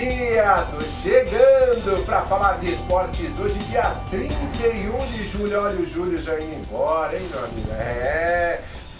dia! Tô chegando para falar de esportes hoje, dia 31 de julho. Olha o Júlio já indo embora, hein, meu amigo?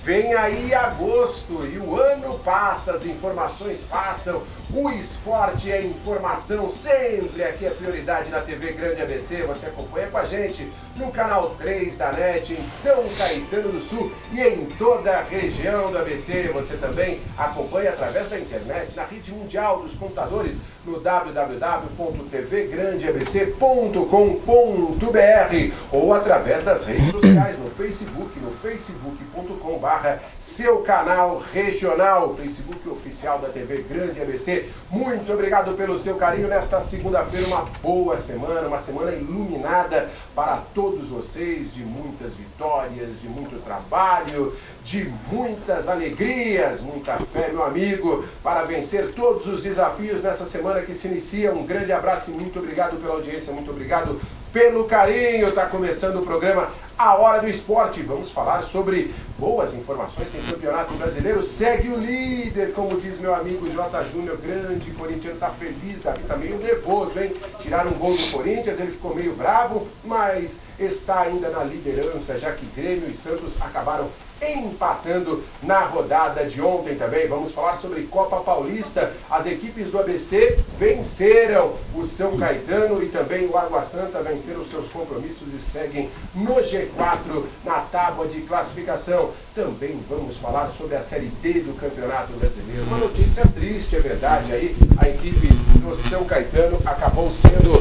Vem aí agosto e o ano passa, as informações passam, o esporte é informação, sempre aqui é prioridade na TV Grande ABC. Você acompanha com a gente no canal 3 da NET, em São Caetano do Sul e em toda a região do ABC. Você também acompanha através da internet, na rede mundial dos computadores, no www.tvgrandeabc.com.br ou através das redes sociais, no Facebook, no facebook.com/seu canal regional, Facebook oficial da TV Grande ABC. Muito obrigado pelo seu carinho nesta segunda-feira, uma boa semana, uma semana iluminada para todos vocês, de muitas vitórias, de muito trabalho, de muitas alegrias, muita fé, meu amigo, para vencer todos os desafios nessa semana que se inicia. Um grande abraço e muito obrigado pela audiência, muito obrigado pelo carinho. Está começando o programa A Hora do Esporte. Vamos falar sobre boas informações. Tem Campeonato Brasileiro, segue o líder, como diz meu amigo J. Júnior, grande corintiano, tá feliz, Davi tá meio nervoso, hein? Tiraram um gol do Corinthians, ele ficou meio bravo, mas está ainda na liderança, já que Grêmio e Santos acabaram empatando na rodada de ontem também. Vamos falar sobre Copa Paulista. As equipes do ABC venceram o São Caetano e também o Água Santa venceram seus compromissos e seguem no G4 na tábua de classificação. Também vamos falar sobre a Série D do Campeonato Brasileiro. Uma notícia triste, é verdade, aí a equipe do São Caetano acabou sendo,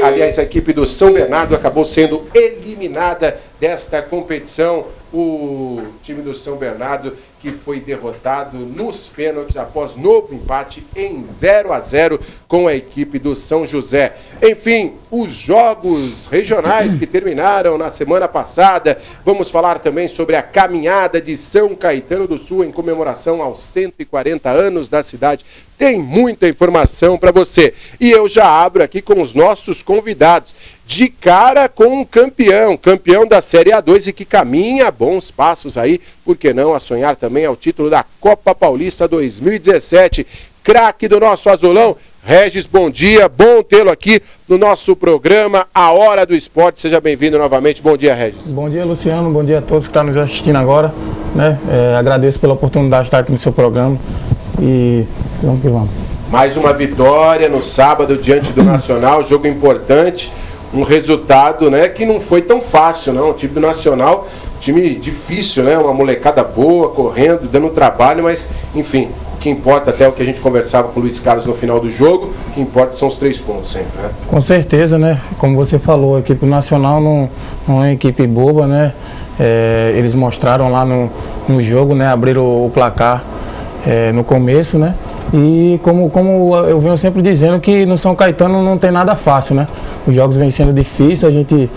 a equipe do São Bernardo acabou sendo eliminada desta competição. O time do São Bernardo que foi derrotado nos pênaltis após novo empate em 0-0 com a equipe do São José. Enfim, os jogos regionais que terminaram na semana passada. Vamos falar também sobre a caminhada de São Caetano do Sul em comemoração aos 140 anos da cidade. Tem muita informação para você. E eu já abro aqui com os nossos convidados. De cara com um campeão da Série A2 e que caminha a bons passos aí, por que não, a sonhar também ao título da Copa Paulista 2017. Craque do nosso azulão, Regis, bom dia, bom tê-lo aqui no nosso programa A Hora do Esporte. Seja bem-vindo novamente. Bom dia, Regis. Bom dia, Luciano, bom dia a todos que estão nos assistindo agora, né? Agradeço pela oportunidade de estar aqui no seu programa e vamos que vamos. Mais uma vitória no sábado diante do Nacional, jogo importante. Um resultado, né, que não foi tão fácil, não. O time do Nacional, time difícil, né? Uma molecada boa, correndo, dando trabalho, mas, enfim, o que importa até o que a gente conversava com o Luiz Carlos no final do jogo, o que importa são os 3 pontos sempre, né? Com certeza, né? Como você falou, a equipe Nacional não é uma equipe boba, né? Eles mostraram lá no jogo, né? Abriram o placar no começo, né? E como eu venho sempre dizendo que no São Caetano não tem nada fácil, né? Os jogos vêm sendo difíceis, a gente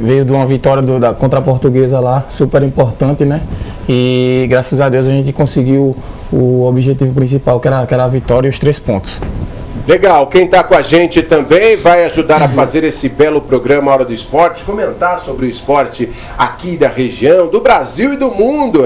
veio de uma vitória contra a Portuguesa lá, super importante, né? E graças a Deus a gente conseguiu o objetivo principal, que era a vitória e os 3 pontos. Legal, quem está com a gente também vai ajudar a fazer esse belo programa Hora do Esporte, comentar sobre o esporte aqui da região, do Brasil e do mundo.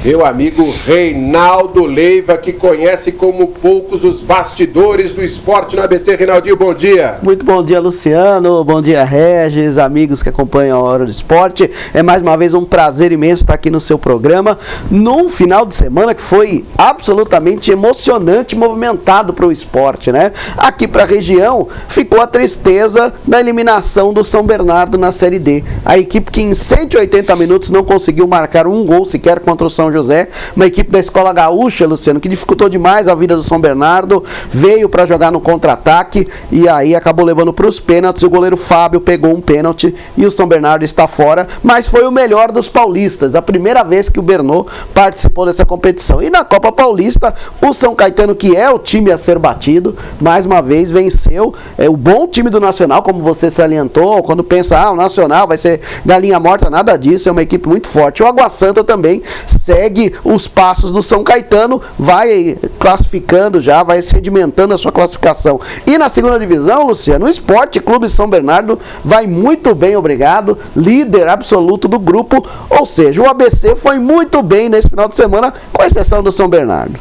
Meu amigo Reinaldo Leiva, que conhece como poucos os bastidores do esporte no ABC. Reinaldinho, bom dia. Muito bom dia, Luciano, bom dia, Regis, amigos que acompanham a Hora do Esporte. É mais uma vez um prazer imenso estar aqui no seu programa, num final de semana que foi absolutamente emocionante e movimentado para o esporte. Né? Aqui para a região ficou a tristeza da eliminação do São Bernardo na Série D. A equipe que em 180 minutos não conseguiu marcar um gol sequer contra o São José, uma equipe da Escola Gaúcha, Luciano, que dificultou demais a vida do São Bernardo, veio para jogar no contra-ataque e aí acabou levando para os pênaltis. O goleiro Fábio pegou um pênalti e o São Bernardo está fora, mas foi o melhor dos paulistas, a primeira vez que o Bernô participou dessa competição. E na Copa Paulista, o São Caetano, que é o time a ser batido, mais uma vez venceu o bom time do Nacional, como você salientou, quando pensa, o Nacional vai ser galinha morta, nada disso, é uma equipe muito forte. O Água Santa também segue os passos do São Caetano, vai classificando já, vai sedimentando a sua classificação. E na segunda divisão, Luciano, o Esporte Clube São Bernardo vai muito bem, obrigado, líder absoluto do grupo, ou seja, o ABC foi muito bem nesse final de semana, com exceção do São Bernardo.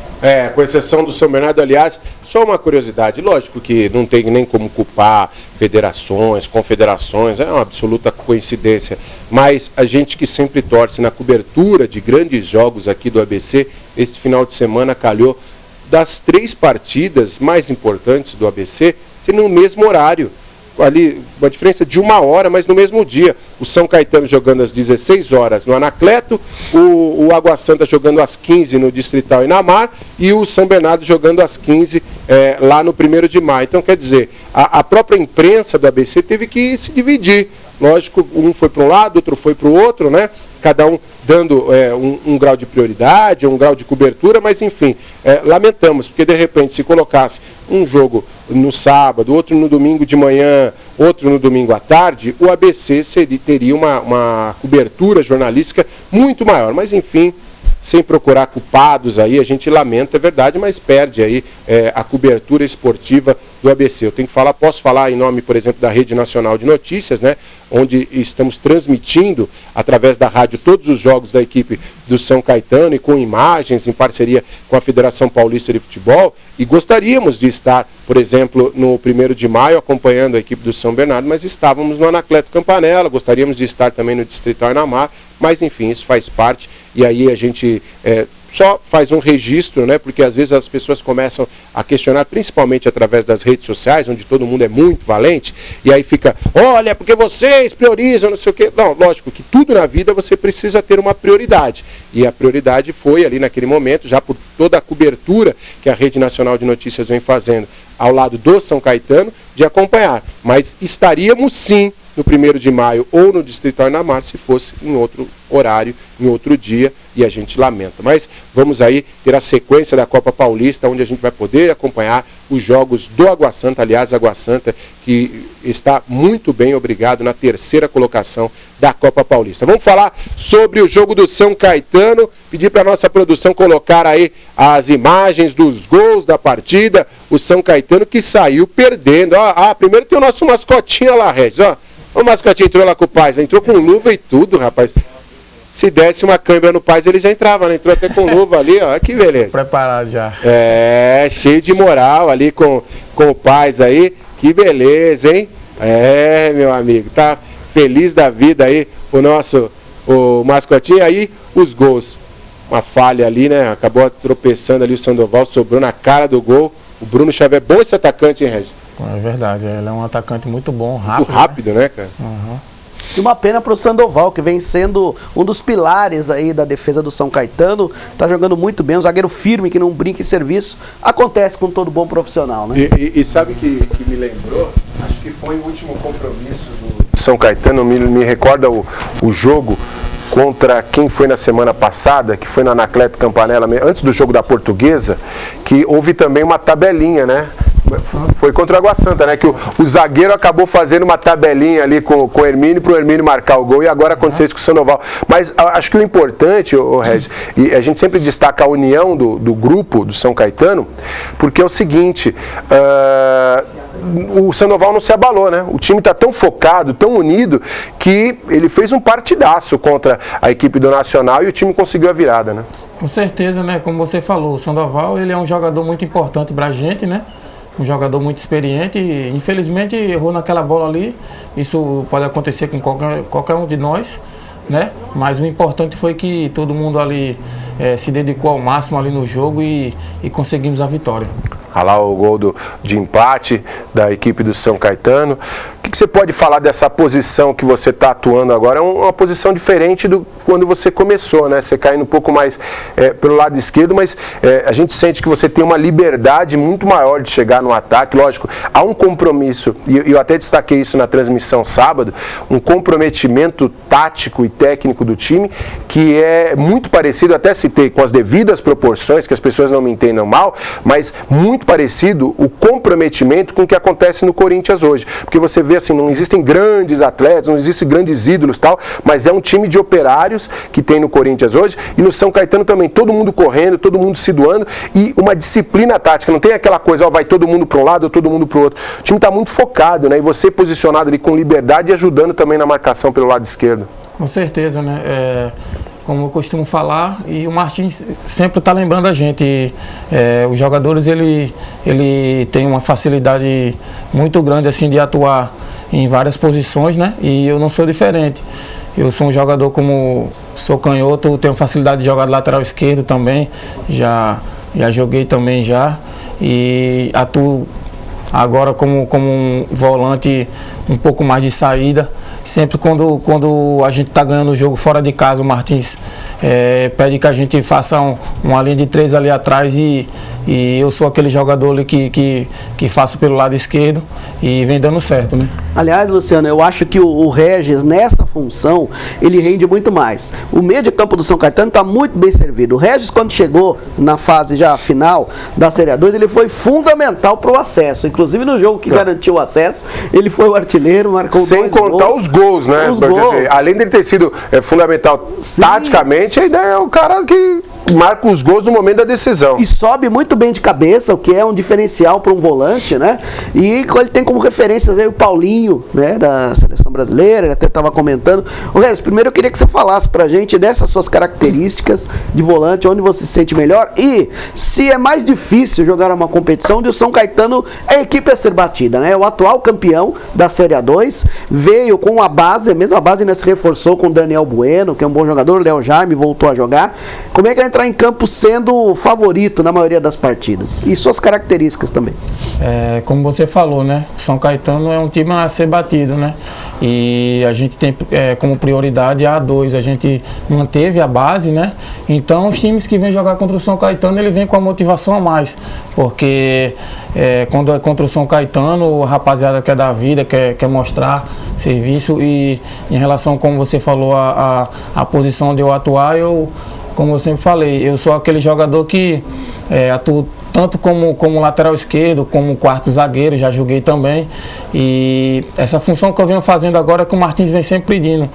Com exceção do São Bernardo, aliás, só uma curiosidade, lógico que não tem nem como culpar federações, confederações, é uma absoluta coincidência, mas a gente que sempre torce na cobertura de grandes jogos aqui do ABC, esse final de semana calhou das 3 partidas mais importantes do ABC ser no mesmo horário. Ali, uma diferença de 1 hora, mas no mesmo dia. O São Caetano jogando às 16 horas no Anacleto, o Água Santa jogando às 15 no Distrital Inamar e o São Bernardo jogando às 15 lá no 1º de maio. Então, quer dizer, a própria imprensa do ABC teve que se dividir. Lógico, um foi para um lado, outro foi para o outro, né? Cada um dando um grau de prioridade, um grau de cobertura, mas enfim, lamentamos, porque de repente se colocasse um jogo no sábado, outro no domingo de manhã, outro no domingo à tarde, o ABC teria uma cobertura jornalística muito maior, mas enfim, sem procurar culpados aí, a gente lamenta, é verdade, mas perde aí a cobertura esportiva do ABC. Eu tenho que falar, posso falar em nome, por exemplo, da Rede Nacional de Notícias, né, onde estamos transmitindo através da rádio todos os jogos da equipe do São Caetano e com imagens em parceria com a Federação Paulista de Futebol, e gostaríamos de estar, por exemplo, no 1º de maio acompanhando a equipe do São Bernardo, mas estávamos no Anacleto Campanella, gostaríamos de estar também no Distrital Inamar, mas enfim, isso faz parte, e aí a gente só faz um registro, né, porque às vezes as pessoas começam a questionar, principalmente através das redes sociais, onde todo mundo é muito valente, e aí fica, olha, porque vocês priorizam, não sei o quê. Não, lógico que tudo na vida você precisa ter uma prioridade, e a prioridade foi ali naquele momento, já por toda a cobertura que a Rede Nacional de Notícias vem fazendo ao lado do São Caetano, de acompanhar, mas estaríamos sim no 1º de maio ou no Distrital Inamar se fosse em outro horário, em outro dia, e a gente lamenta. Mas vamos aí ter a sequência da Copa Paulista, onde a gente vai poder acompanhar os jogos do Água Santa, aliás, Água Santa, que está muito bem, obrigado, na 3ª colocação da Copa Paulista. Vamos falar sobre o jogo do São Caetano, pedir para a nossa produção colocar aí as imagens dos gols da partida, o São Caetano que saiu perdendo. Primeiro tem o nosso mascotinho lá, Regis, ó. O mascotinho entrou lá com o Paz, entrou com luva e tudo, rapaz. Se desse uma câimbra no Paz, ele já entrava, né? Entrou até com luva ali, ó. Que beleza. Preparado já. Cheio de moral ali com o Paz aí. Que beleza, hein? Meu amigo, tá feliz da vida aí o mascotinho. Aí os gols. Uma falha ali, né? Acabou tropeçando ali o Sandoval, sobrou na cara do gol. O Bruno Xavier, bom esse atacante, hein, Regis? É verdade, ele é um atacante muito bom, rápido. Muito rápido, né cara? Uhum. E uma pena para o Sandoval, que vem sendo um dos pilares aí da defesa do São Caetano. Tá jogando muito bem, um zagueiro firme, que não brinca em serviço. Acontece com todo bom profissional, né? E sabe que me lembrou? Acho que foi o último compromisso do São Caetano, me recorda o jogo contra quem foi na semana passada, que foi na Anacleto Campanella, antes do jogo da Portuguesa, que houve também uma tabelinha, né? Foi contra o Água Santa, né? Que o zagueiro acabou fazendo uma tabelinha ali com o Hermínio para o Hermínio marcar o gol, e agora aconteceu isso com o Sandoval. Mas acho que o importante, Regis, e a gente sempre destaca a união do grupo do São Caetano, porque é o seguinte, o Sandoval não se abalou, né? O time está tão focado, tão unido, que ele fez um partidaço contra a equipe do Nacional e o time conseguiu a virada, né? Com certeza, né? Como você falou, o Sandoval, ele é um jogador muito importante para a gente, né? Um jogador muito experiente, e, infelizmente errou naquela bola ali, isso pode acontecer com qualquer um de nós, né? Mas o importante foi que todo mundo ali se dedicou ao máximo ali no jogo e conseguimos a vitória. Olha lá o gol de empate da equipe do São Caetano. O que você pode falar dessa posição que você está atuando agora? É uma posição diferente do quando você começou, né? Você caindo um pouco mais pelo lado esquerdo, mas a gente sente que você tem uma liberdade muito maior de chegar no ataque. Lógico, há um compromisso, e eu até destaquei isso na transmissão sábado, um comprometimento tático e técnico do time, que é muito parecido, até citei com as devidas proporções, que as pessoas não me entendam mal, mas muito muito parecido o comprometimento com o que acontece no Corinthians hoje. Porque você vê assim, não existem grandes atletas, não existem grandes ídolos e tal, mas é um time de operários que tem no Corinthians hoje, e no São Caetano também, todo mundo correndo, todo mundo se doando, e uma disciplina tática, não tem aquela coisa, ó, vai todo mundo para um lado ou todo mundo para o outro. O time está muito focado, né? E você posicionado ali com liberdade e ajudando também na marcação pelo lado esquerdo. Com certeza, né? Como eu costumo falar, e o Martins sempre está lembrando a gente, os jogadores ele tem uma facilidade muito grande assim de atuar em várias posições, né? E eu não sou diferente. Eu sou um jogador, como sou canhoto, tenho facilidade de jogar de lateral esquerdo também, já joguei também já, e atuo agora como um volante um pouco mais de saída. Sempre quando a gente está ganhando o jogo fora de casa, o Martins pede que a gente faça uma linha de 3 ali atrás, e eu sou aquele jogador ali que faço pelo lado esquerdo e vem dando certo, né? Aliás, Luciano, eu acho que o Regis, nessa função, ele rende muito mais. O meio de campo do São Caetano está muito bem servido. O Regis, quando chegou na fase já final da Série A2, ele foi fundamental para o acesso. Inclusive no jogo que garantiu o acesso, ele foi o artilheiro, marcou 2 gols. Sem contar os gols, né? Os porque, gols. assim, além dele ter sido fundamental taticamente, ainda é o cara que marca os gols no momento da decisão. E sobe muito bem de cabeça, o que é um diferencial para um volante, né? E ele tem como referências aí o Paulinho, né, da seleção brasileira, ele até estava comentando. O Regis, primeiro eu queria que você falasse pra gente dessas suas características de volante, onde você se sente melhor, e se é mais difícil jogar uma competição onde o São Caetano é a equipe a ser batida, né? O atual campeão da Série A2 veio com a base, mesmo a base ainda se reforçou com o Daniel Bueno, que é um bom jogador, o Léo Jaime voltou a jogar. Como é que vai entrar em campo sendo favorito na maioria das partidas? E suas características também. Como você falou, né? O São Caetano é um time a ser batido, né? E a gente tem como prioridade a A2, a gente manteve a base, né? Então os times que vêm jogar contra o São Caetano, ele vem com a motivação a mais, porque quando é contra o São Caetano, a rapaziada quer dar vida, quer mostrar serviço, e em relação, como você falou, a posição de eu atuar, como eu sempre falei, eu sou aquele jogador que atuo tanto como lateral esquerdo, como quarto zagueiro, já joguei também. E essa função que eu venho fazendo agora é que o Martins vem sempre pedindo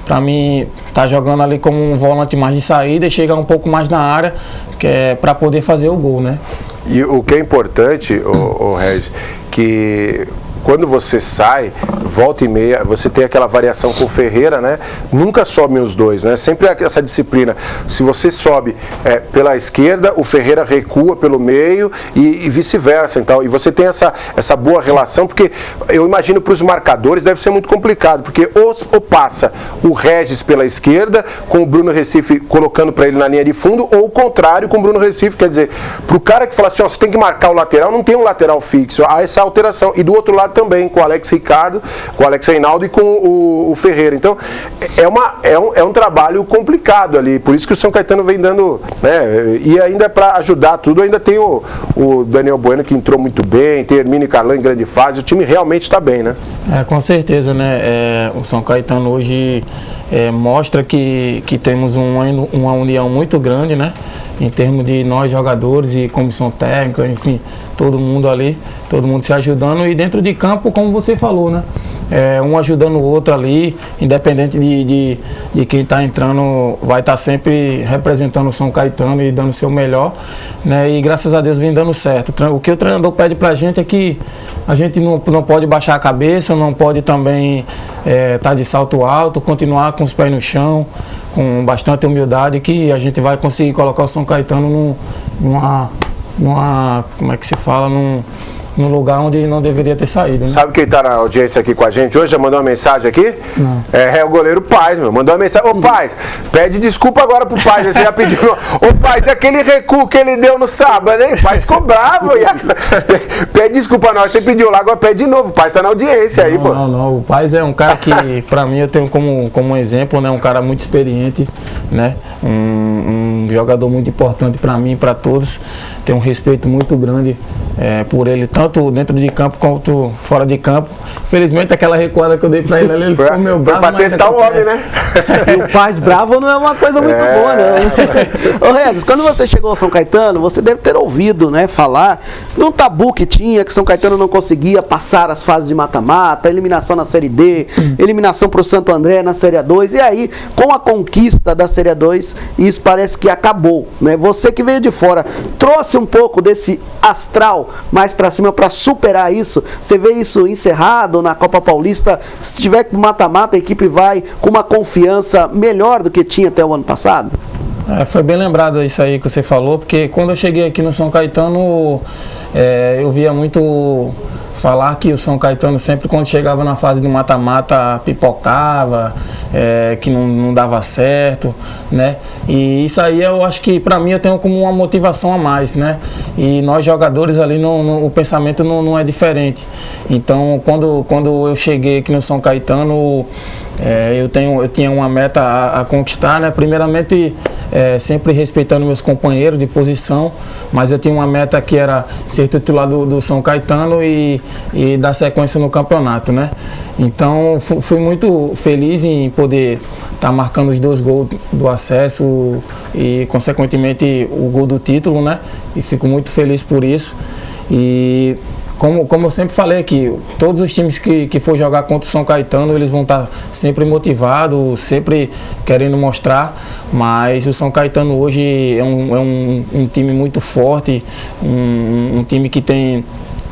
para mim tá jogando ali como um volante mais de saída e chegar um pouco mais na área, que é para poder fazer o gol, né? E o que é importante, o Regis, que quando você sai, volta e meia, você tem aquela variação com o Ferreira, né? Nunca sobem os dois, né? Sempre essa disciplina. Se você sobe pela esquerda, o Ferreira recua pelo meio e vice-versa. Então, e você tem essa boa relação, porque eu imagino para os marcadores deve ser muito complicado, porque ou passa o Regis pela esquerda, com o Bruno Recife colocando para ele na linha de fundo, ou o contrário com o Bruno Recife. Quer dizer, para o cara que fala assim, ó, você tem que marcar o lateral, não tem um lateral fixo, há essa alteração. E do outro lado também, com o Alex Ricardo, com o Alex Reinaldo e com o Ferreira. Então, é um trabalho complicado ali, por isso que o São Caetano vem dando, né, e ainda para ajudar tudo, ainda tem o Daniel Bueno, que entrou muito bem, tem Hermínio e Carlão em grande fase, o time realmente está bem, né? Com certeza, né? O São Caetano hoje mostra que temos uma união muito grande, né? Em termos de nós jogadores e comissão técnica, enfim, todo mundo ali, todo mundo se ajudando, e dentro de campo, como você falou, né? Um ajudando o outro ali, independente de quem está entrando, vai estar sempre representando o São Caetano e dando o seu melhor, né? E graças a Deus vem dando certo. O que o treinador pede pra gente é que a gente não pode baixar a cabeça, não pode também estar de salto alto, continuar com os pés no chão, com bastante humildade, que a gente vai conseguir colocar o São Caetano numa como é que se fala, num lugar onde não deveria ter saído, né? Sabe quem está na audiência aqui com a gente hoje? Já mandou uma mensagem aqui? Não. É o goleiro Paz, meu. Mandou uma mensagem. Ô, Paz, pede desculpa agora pro Paz. Você já pediu. Ô, Paz, aquele recuo que ele deu no sábado, hein? Paz ficou bravo. Pede desculpa a nós. Você pediu lá, agora pede de novo. O Paz tá na audiência aí, pô. Não. O Paz é um cara que, pra mim, eu tenho como um exemplo, né? Um cara muito experiente, né? Um jogador muito importante pra mim e pra todos. tenho um respeito muito grande por ele, tanto dentro de campo quanto fora de campo. Felizmente aquela recuada que eu dei para ele ficou meio bravo. Foi para testar o homem, né? E o Paz bravo não é uma coisa muito boa, não. Ô Regis, quando você chegou ao São Caetano, você deve ter ouvido, né, falar de um tabu que tinha, que São Caetano não conseguia passar as fases de mata-mata, eliminação na Série D, eliminação para o Santo André na Série A2, e aí, com a conquista da Série A2, isso parece que acabou, né? Você que veio de fora, trouxe um pouco desse astral mais para cima para superar isso. Você vê isso encerrado na Copa Paulista? Se tiver mata-mata, a equipe vai com uma confiança melhor do que tinha até o ano passado? Foi bem lembrado isso aí que você falou, porque quando eu cheguei aqui no São Caetano, eu via muito falar que o São Caetano sempre quando chegava na fase do mata-mata pipocava, que não dava certo, né? E isso aí eu acho que para mim eu tenho como uma motivação a mais, né? E nós jogadores ali, o pensamento não é diferente. Então quando eu cheguei aqui no São Caetano, eu tinha uma meta a conquistar, né? Primeiramente, sempre respeitando meus companheiros de posição, mas eu tinha uma meta que era ser titular do São Caetano e dar sequência no campeonato, né? Então fui muito feliz em poder estar marcando os 2 gols do acesso e consequentemente o gol do título, né? E fico muito feliz por isso. E como eu sempre falei aqui, todos os times que for jogar contra o São Caetano, eles vão estar sempre motivados, sempre querendo mostrar, mas o São Caetano hoje é um time muito forte, um time que tem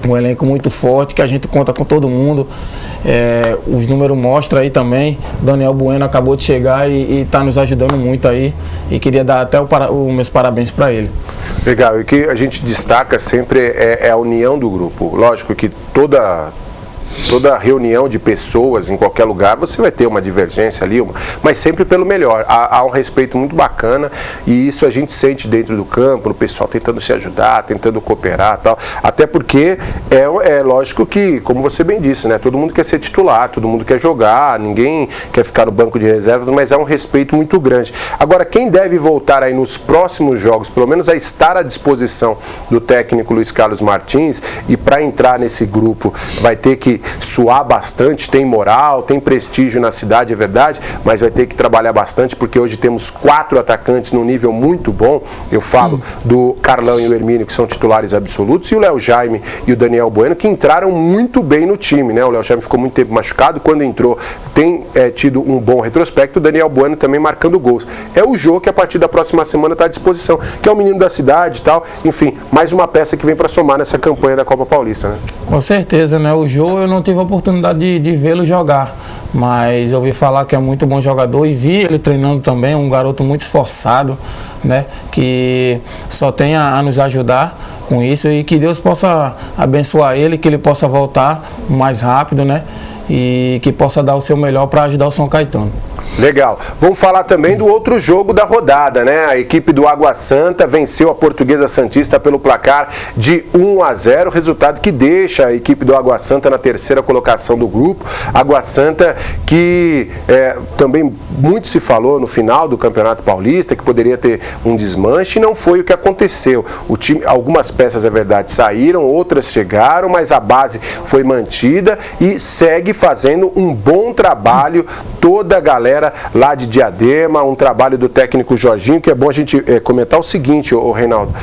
um elenco muito forte, que a gente conta com todo mundo. Os números mostram aí também. Daniel Bueno acabou de chegar e está nos ajudando muito aí, e queria dar até os meus parabéns para ele. Legal, e o que a gente destaca sempre é a união do grupo. Lógico que toda reunião de pessoas em qualquer lugar, você vai ter uma divergência ali, mas sempre pelo melhor. Há um respeito muito bacana, e isso a gente sente dentro do campo, o pessoal tentando se ajudar, tentando cooperar e tal. Até porque é lógico que, como você bem disse, né, todo mundo quer ser titular, todo mundo quer jogar, ninguém quer ficar no banco de reservas, mas é um respeito muito grande. Agora, quem deve voltar aí nos próximos jogos, pelo menos a estar à disposição do técnico Luiz Carlos Martins, e para entrar nesse grupo vai ter que suar bastante, tem moral, tem prestígio na cidade, é verdade, mas vai ter que trabalhar bastante, porque hoje temos 4 atacantes num nível muito bom. Eu falo do Carlão e o Hermínio, que são titulares absolutos, e o Léo Jaime e o Daniel Bueno, que entraram muito bem no time, né? O Léo Jaime ficou muito tempo machucado, quando entrou tem tido um bom retrospecto, o Daniel Bueno também marcando gols. É o Jô, que a partir da próxima semana está à disposição, que é o menino da cidade e tal, enfim, mais uma peça que vem para somar nessa campanha da Copa Paulista, né? Com certeza, né? O Jô, eu não tive a oportunidade de vê-lo jogar, mas eu ouvi falar que é muito bom jogador e vi ele treinando também, um garoto muito esforçado, né? Que só tem a nos ajudar com isso, e que Deus possa abençoar ele, que ele possa voltar mais rápido, né? E que possa dar o seu melhor para ajudar o São Caetano. Legal. Vamos falar também do outro jogo da rodada, né? A equipe do Água Santa venceu a Portuguesa Santista pelo placar de 1-0, resultado que deixa a equipe do Água Santa na 3ª colocação do grupo. Água Santa que também muito se falou no final do Campeonato Paulista que poderia ter um desmanche, e não foi o que aconteceu. O time, algumas peças, é verdade, saíram, outras chegaram, mas a base foi mantida e segue fazendo um bom trabalho toda a galera lá de Diadema, um trabalho do técnico Jorginho, que é bom a gente comentar o seguinte, Reinaldo.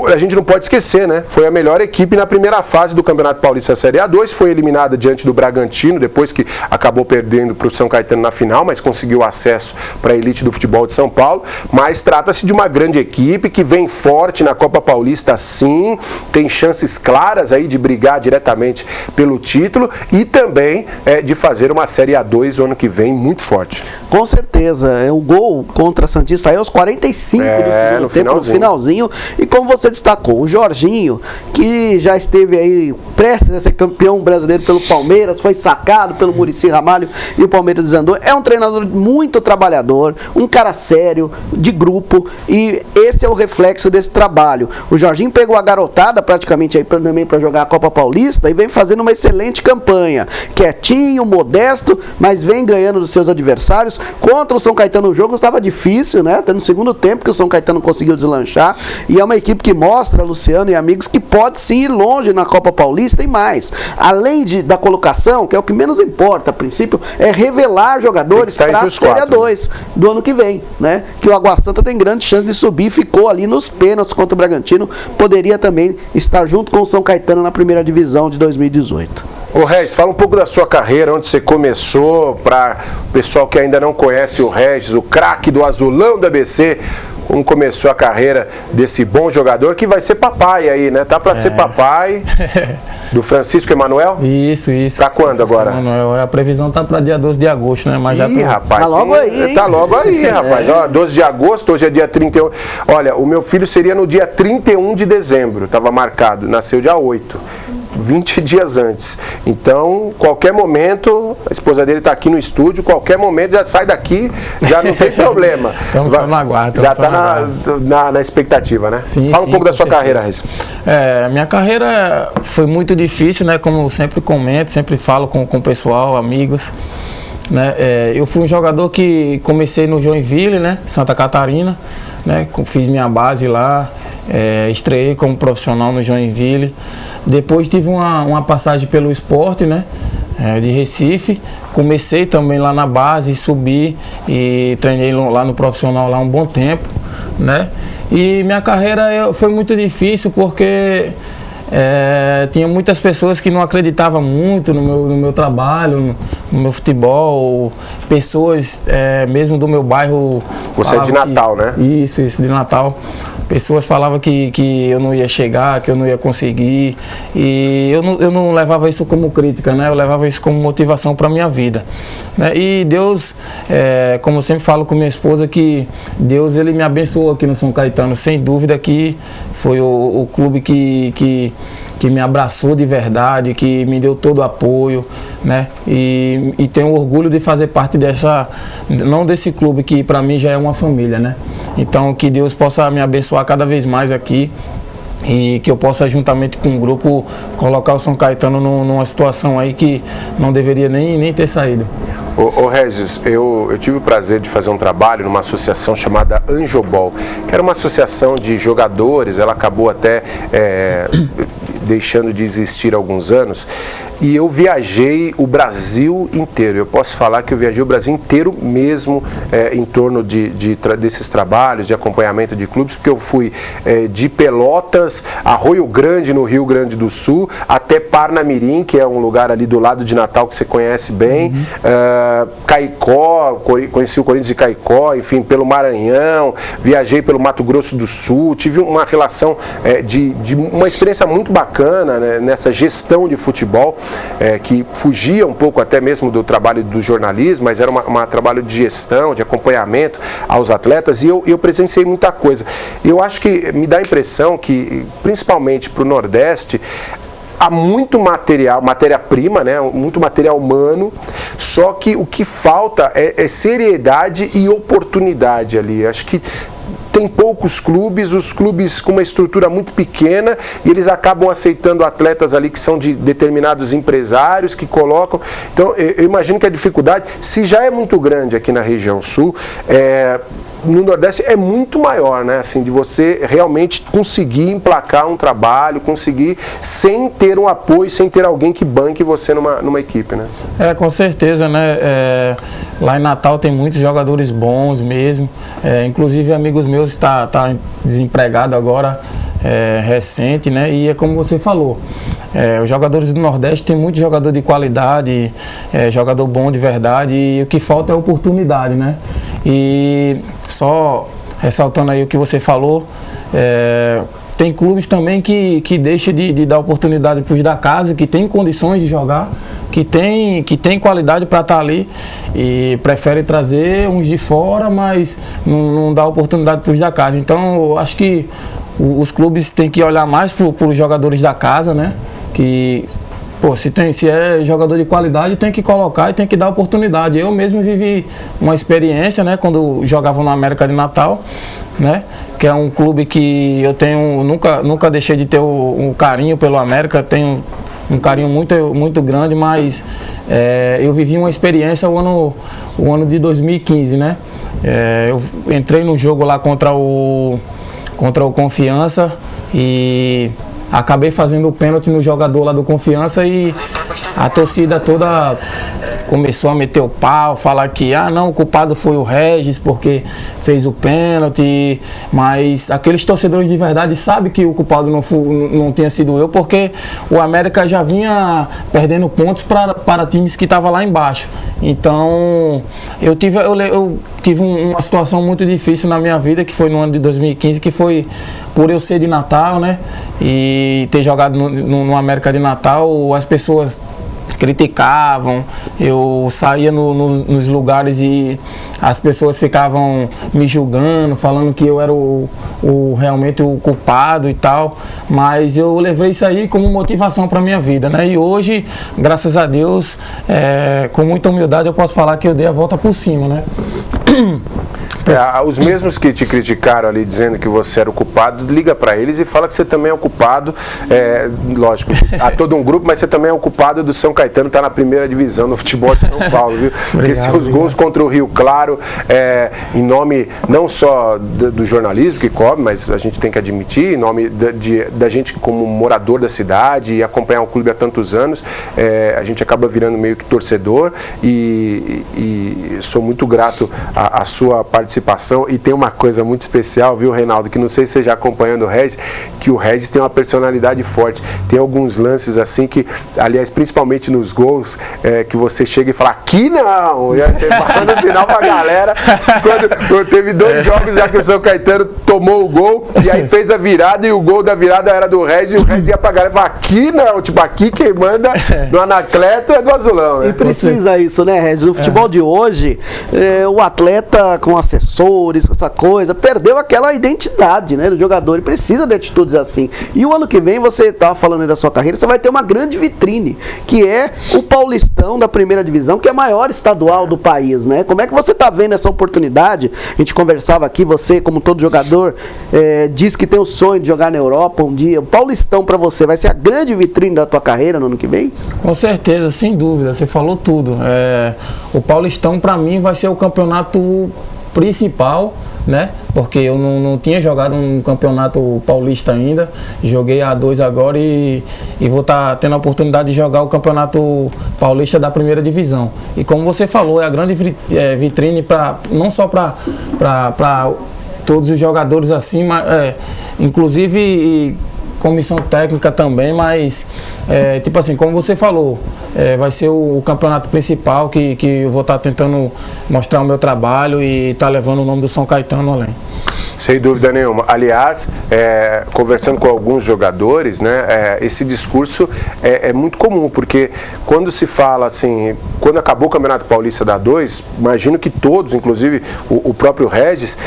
A gente não pode esquecer, né? Foi a melhor equipe na primeira fase do Campeonato Paulista Série A2, foi eliminada diante do Bragantino, depois que acabou perdendo para o São Caetano na final, mas conseguiu acesso para a elite do futebol de São Paulo. Mas trata-se de uma grande equipe que vem forte na Copa Paulista, sim, tem chances claras aí de brigar diretamente pelo título e também de fazer uma Série A2 o ano que vem muito forte. Com certeza, o gol contra a Santista saiu aos 45 do segundo tempo, no finalzinho, e como você destacou, o Jorginho, que já esteve aí prestes a ser campeão brasileiro pelo Palmeiras, foi sacado pelo Muricy Ramalho e o Palmeiras desandou. É um treinador muito trabalhador, um cara sério, de grupo, e esse é o reflexo desse trabalho. O Jorginho pegou a garotada praticamente aí também para jogar a Copa Paulista e vem fazendo uma excelente campanha, quietinho, modesto, mas vem ganhando dos seus adversários. Contra o São Caetano o jogo estava difícil, né? Até no segundo tempo que o São Caetano conseguiu deslanchar, e é uma equipe que mostra, Luciano e amigos, que pode sim ir longe na Copa Paulista e mais. Além da colocação, que é o que menos importa a princípio, é revelar jogadores para a Série A2 do ano que vem, né? Que o Água Santa tem grande chance de subir, ficou ali nos pênaltis contra o Bragantino, poderia também estar junto com o São Caetano na primeira divisão de 2018. Ô Regis, fala um pouco da sua carreira, onde você começou, para o pessoal que ainda não conhece o Regis, o craque do Azulão do ABC, como começou a carreira desse bom jogador, que vai ser papai aí, né? Tá para ser papai do Francisco Emanuel? Isso. Tá quando Francisco agora? Emanuel, a previsão tá para dia 12 de agosto, né? Mas já rapaz, tá logo aí, hein? Tá logo aí, rapaz. Ó, 12 de agosto, hoje é dia 31. Olha, o meu filho seria no dia 31 de dezembro, tava marcado, nasceu dia 8. 20 dias antes. Então, qualquer momento, a esposa dele está aqui no estúdio, qualquer momento já sai daqui, já não tem problema. Estamos só na guarda. Já está na expectativa, né? Sim, Fala um pouco da sua certeza. carreira, Regis. Minha carreira foi muito difícil, né? Como eu sempre comento, sempre falo com o pessoal, amigos. Né? Eu fui um jogador que comecei no Joinville, né? Santa Catarina, né? Fiz minha base lá, estreiei como profissional no Joinville. Depois tive uma passagem pelo Sport, né? De Recife. Comecei também lá na base, subi e treinei lá no profissional lá um bom tempo, né? E minha carreira foi muito difícil porque tinha muitas pessoas que não acreditavam muito no meu trabalho, no meu futebol, pessoas mesmo do meu bairro. Você é de Natal, né? Isso, de Natal. Pessoas falavam que eu não ia chegar, que eu não ia conseguir, e eu não levava isso como crítica, né? Eu levava isso como motivação para a minha vida, né? E Deus, como eu sempre falo com minha esposa, que Deus ele me abençoou aqui no São Caetano, sem dúvida que foi o clube que me abraçou de verdade, que me deu todo o apoio, né? E tenho orgulho de fazer parte não desse clube que para mim já é uma família, né? Então que Deus possa me abençoar cada vez mais aqui e que eu possa juntamente com o grupo colocar o São Caetano numa situação aí que não deveria nem ter saído. Ô Regis, eu tive o prazer de fazer um trabalho numa associação chamada Anjobol, que era uma associação de jogadores, ela acabou até deixando de existir há alguns anos, e eu viajei o Brasil inteiro. Eu posso falar que eu viajei o Brasil inteiro mesmo em torno desses trabalhos de acompanhamento de clubes, porque eu fui de Pelotas a Arroio Grande, no Rio Grande do Sul, até Parnamirim, que é um lugar ali do lado de Natal que você conhece bem, Caicó, conheci o Corinthians de Caicó, enfim, pelo Maranhão, viajei pelo Mato Grosso do Sul, tive uma relação de uma experiência muito bacana, né, nessa gestão de futebol, que fugia um pouco até mesmo do trabalho do jornalismo, mas era um trabalho de gestão, de acompanhamento aos atletas, e eu presenciei muita coisa. Eu acho que me dá a impressão que, principalmente para o Nordeste, há muito matéria-prima, né? Muito material humano, só que o que falta é seriedade e oportunidade ali. Acho que tem poucos clubes, os clubes com uma estrutura muito pequena, e eles acabam aceitando atletas ali que são de determinados empresários que colocam. Então, eu imagino que a dificuldade, se já é muito grande aqui na região sul, no Nordeste é muito maior, né? Assim, de você realmente conseguir emplacar um trabalho, conseguir sem ter um apoio, sem ter alguém que banque você numa equipe, né? Com certeza, né? Lá em Natal tem muitos jogadores bons mesmo. Inclusive amigos meus está desempregado agora, recente, né? E é como você falou. Os jogadores do Nordeste tem muito jogador de qualidade, jogador bom de verdade, e o que falta é oportunidade, né? E só ressaltando aí o que você falou, tem clubes também que deixam de dar oportunidade para os da casa, que tem condições de jogar, que tem qualidade para estar ali, e prefere trazer uns de fora, mas não dá oportunidade para os da casa. Então eu acho que os clubes têm que olhar mais para os jogadores da casa, né? Que, se é jogador de qualidade, tem que colocar e tem que dar oportunidade. Eu mesmo vivi uma experiência, né, quando jogava no América de Natal, né, que é um clube que eu tenho, nunca deixei de ter um carinho pelo América, tenho um carinho muito, muito grande, mas eu vivi uma experiência o ano de 2015, né? Eu entrei no jogo lá contra o Confiança, e acabei fazendo o pênalti no jogador lá do Confiança e a torcida toda começou a meter o pau, falar que não, o culpado foi o Regis porque fez o pênalti, mas aqueles torcedores de verdade sabem que o culpado não tinha sido eu, porque o América já vinha perdendo pontos para times que estavam lá embaixo. Então eu tive uma situação muito difícil na minha vida, que foi no ano de 2015, que foi por eu ser de Natal, né, e ter jogado no América de Natal. As pessoas criticavam, eu saía nos lugares e as pessoas ficavam me julgando, falando que eu era realmente o culpado e tal, mas eu levei isso aí como motivação para minha vida, né? E hoje, graças a Deus, com muita humildade eu posso falar que eu dei a volta por cima, né? Os mesmos que te criticaram ali dizendo que você era o culpado, liga para eles e fala que você também é o culpado, lógico, há todo um grupo, mas você também é o culpado do São Caetano estar na primeira divisão do futebol de São Paulo, viu? Porque seus gols contra o Rio Claro, em nome não só do jornalismo que cobre, mas a gente tem que admitir, em nome da gente como morador da cidade e acompanhar o clube há tantos anos, a gente acaba virando meio que torcedor e sou muito grato à sua participação. E tem uma coisa muito especial, viu, Reinaldo, que não sei se você já acompanhando o Regis, que o Regis tem uma personalidade forte. Tem alguns lances assim que, aliás, principalmente nos gols, que você chega e fala, aqui não! E aí você manda sinal pra galera. Quando teve 2 jogos já que o São Caetano tomou o gol, e aí fez a virada, e o gol da virada era do Regis, e o Regis ia pra galera e falava, aqui não! Tipo, aqui quem manda no Anacleto é do Azulão, né? E precisa isso, né, Regis? No futebol de hoje, o atleta com assessores, essa coisa, perdeu aquela identidade, né, do jogador, e precisa de atitudes assim. E o ano que vem, você estava falando aí da sua carreira, você vai ter uma grande vitrine, que é o Paulistão da primeira divisão, que é a maior estadual do país, né? Como é que você está vendo essa oportunidade? A gente conversava aqui, você, como todo jogador, diz que tem o sonho de jogar na Europa um dia. O Paulistão para você vai ser a grande vitrine da tua carreira no ano que vem? Com certeza, sem dúvida, você falou tudo. O Paulistão para mim vai ser o campeonato principal, né? Porque eu não tinha jogado um campeonato paulista ainda, joguei A2 agora e vou estar tendo a oportunidade de jogar o campeonato paulista da primeira divisão. E como você falou, é a grande vitrine não só para todos os jogadores assim, mas inclusive comissão técnica também, mas tipo assim, como você falou, vai ser o campeonato principal que eu vou estar tentando mostrar o meu trabalho e estar levando o nome do São Caetano além. Sem dúvida nenhuma. Aliás, conversando com alguns jogadores, né, esse discurso é muito comum, porque quando se fala assim, quando acabou o Campeonato Paulista da A2, imagino que todos, inclusive o próprio Regis,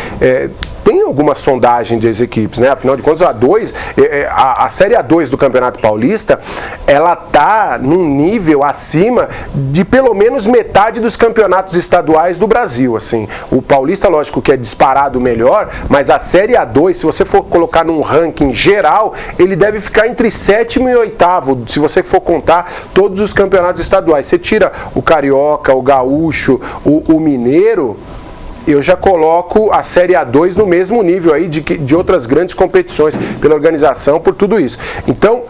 tem alguma sondagem das equipes, né? Afinal de contas, a Série A2 do Campeonato Paulista, ela tá num nível acima de pelo menos metade dos campeonatos estaduais do Brasil, assim. O Paulista, lógico que é disparado melhor, mas a Série A2, se você for colocar num ranking geral, ele deve ficar entre 7º e 8º, se você for contar todos os campeonatos estaduais. Você tira o Carioca, o Gaúcho, o Mineiro, eu já coloco a Série A2 no mesmo nível aí de outras grandes competições, pela organização, por tudo isso. Então,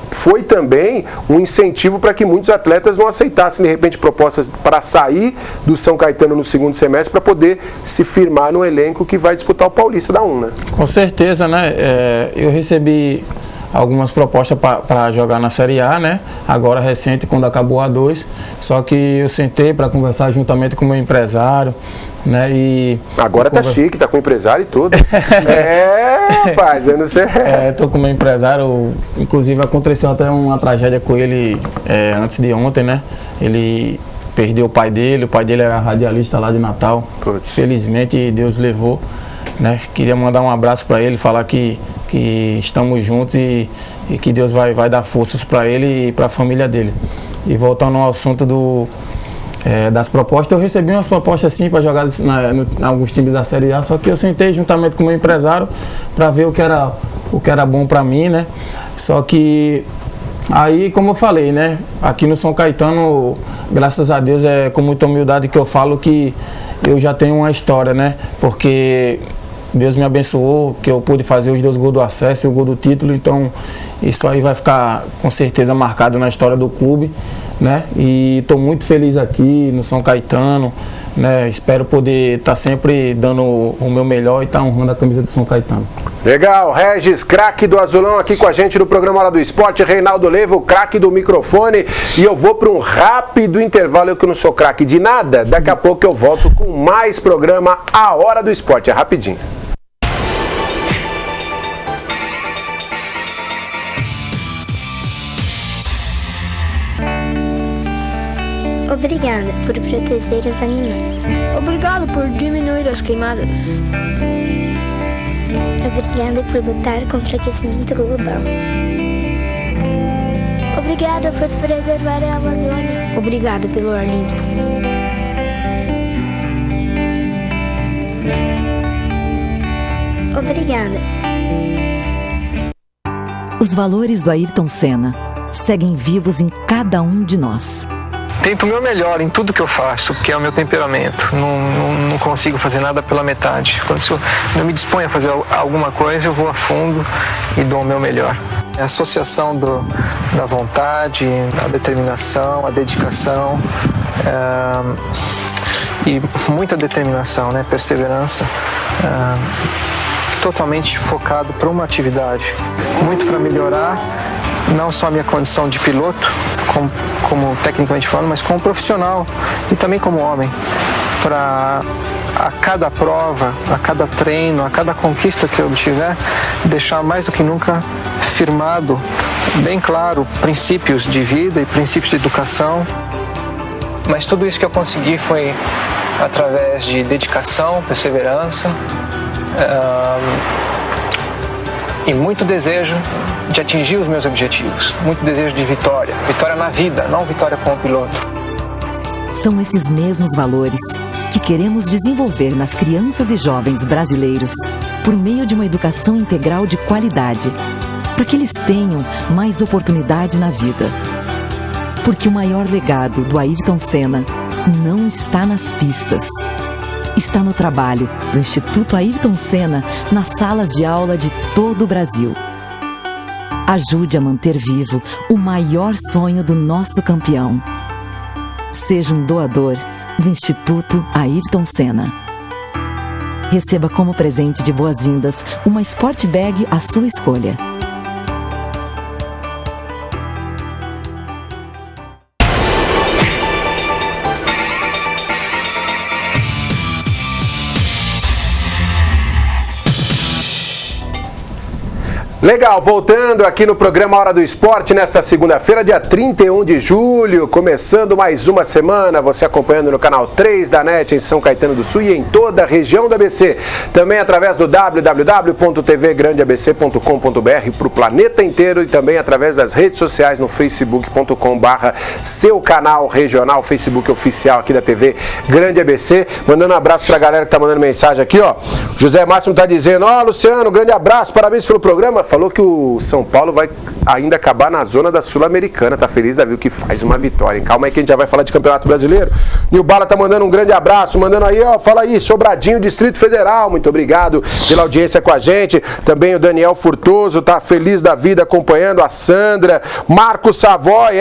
foi também um incentivo para que muitos atletas não aceitassem, de repente, propostas para sair do São Caetano no segundo semestre para poder se firmar no elenco que vai disputar o Paulista da 1, né? Com certeza, né? Eu recebi algumas propostas para jogar na Série A, né? Agora recente, quando acabou a A2, só que eu sentei para conversar juntamente com o meu empresário, né? E agora tá chique, tá com empresário e tudo. Rapaz, eu não sei. Tô com o meu empresário, inclusive aconteceu até uma tragédia com ele antes de ontem, né? Ele perdeu o pai dele era radialista lá de Natal. Putz. Felizmente Deus levou, né? Queria mandar um abraço para ele, falar que estamos juntos e que Deus vai dar forças para ele e para a família dele. E voltando ao assunto das propostas, eu recebi umas propostas assim para jogar em alguns times da Série A, só que eu sentei juntamente com o meu empresário para ver o que era bom para mim, né? Só que aí, como eu falei, né? Aqui no São Caetano, graças a Deus, é com muita humildade que eu falo que eu já tenho uma história, né? Porque Deus me abençoou, que eu pude fazer os 2 gols do acesso e o gol do título, então isso aí vai ficar com certeza marcado na história do clube, né? E estou muito feliz aqui no São Caetano, né? Espero poder estar sempre dando o meu melhor e estar honrando a camisa do São Caetano. Legal, Regis, craque do Azulão aqui com a gente no programa Hora do Esporte, Reinaldo Leiva, o craque do microfone, e eu vou para um rápido intervalo, eu que não sou craque de nada, daqui a pouco eu volto com mais programa A Hora do Esporte, é rapidinho. Obrigada por proteger os animais. Obrigado por diminuir as queimadas. Obrigada por lutar contra o aquecimento global. Obrigada por preservar a Amazônia. Obrigada pelo ar limpo. Obrigada. Os valores do Ayrton Senna seguem vivos em cada um de nós. Tento o meu melhor em tudo que eu faço, que é o meu temperamento. Não consigo fazer nada pela metade. Quando eu me disponho a fazer alguma coisa, eu vou a fundo e dou o meu melhor. É a associação da vontade, a determinação, a dedicação e muita determinação, né? Perseverança. Totalmente focado para uma atividade. Muito para melhorar não só a minha condição de piloto, como tecnicamente falando, mas como profissional e também como homem, para a cada prova, a cada treino, a cada conquista que eu obtiver, deixar mais do que nunca firmado, bem claro, princípios de vida e princípios de educação. Mas tudo isso que eu consegui foi através de dedicação, perseverança e muito desejo de atingir os meus objetivos, muito desejo de vitória, vitória na vida, não vitória como piloto. São esses mesmos valores que queremos desenvolver nas crianças e jovens brasileiros por meio de uma educação integral de qualidade, para que eles tenham mais oportunidade na vida. Porque o maior legado do Ayrton Senna não está nas pistas, está no trabalho do Instituto Ayrton Senna nas salas de aula de todo o Brasil. Ajude a manter vivo o maior sonho do nosso campeão. Seja um doador do Instituto Ayrton Senna. Receba como presente de boas-vindas uma Sport Bag à sua escolha. Legal, voltando aqui no programa Hora do Esporte, nesta segunda-feira, dia 31 de julho, começando mais uma semana, você acompanhando no canal 3 da NET em São Caetano do Sul e em toda a região do ABC. Também através do www.tvgrandeabc.com.br para o planeta inteiro e também através das redes sociais no facebook.com/, seu canal regional, Facebook oficial aqui da TV Grande ABC. Mandando um abraço para a galera que tá mandando mensagem aqui, ó. José Máximo tá dizendo, ó, Luciano, grande abraço, parabéns pelo programa. Falou que o São Paulo vai ainda acabar na zona da Sul-Americana. Tá feliz da vida que faz uma vitória. Hein? Calma aí que a gente já vai falar de Campeonato Brasileiro. Nilbala tá mandando um grande abraço. Mandando aí, ó, fala aí, Sobradinho, Distrito Federal. Muito obrigado pela audiência com a gente. Também o Daniel Furtoso tá feliz da vida acompanhando. A Sandra. Marcos Savoy,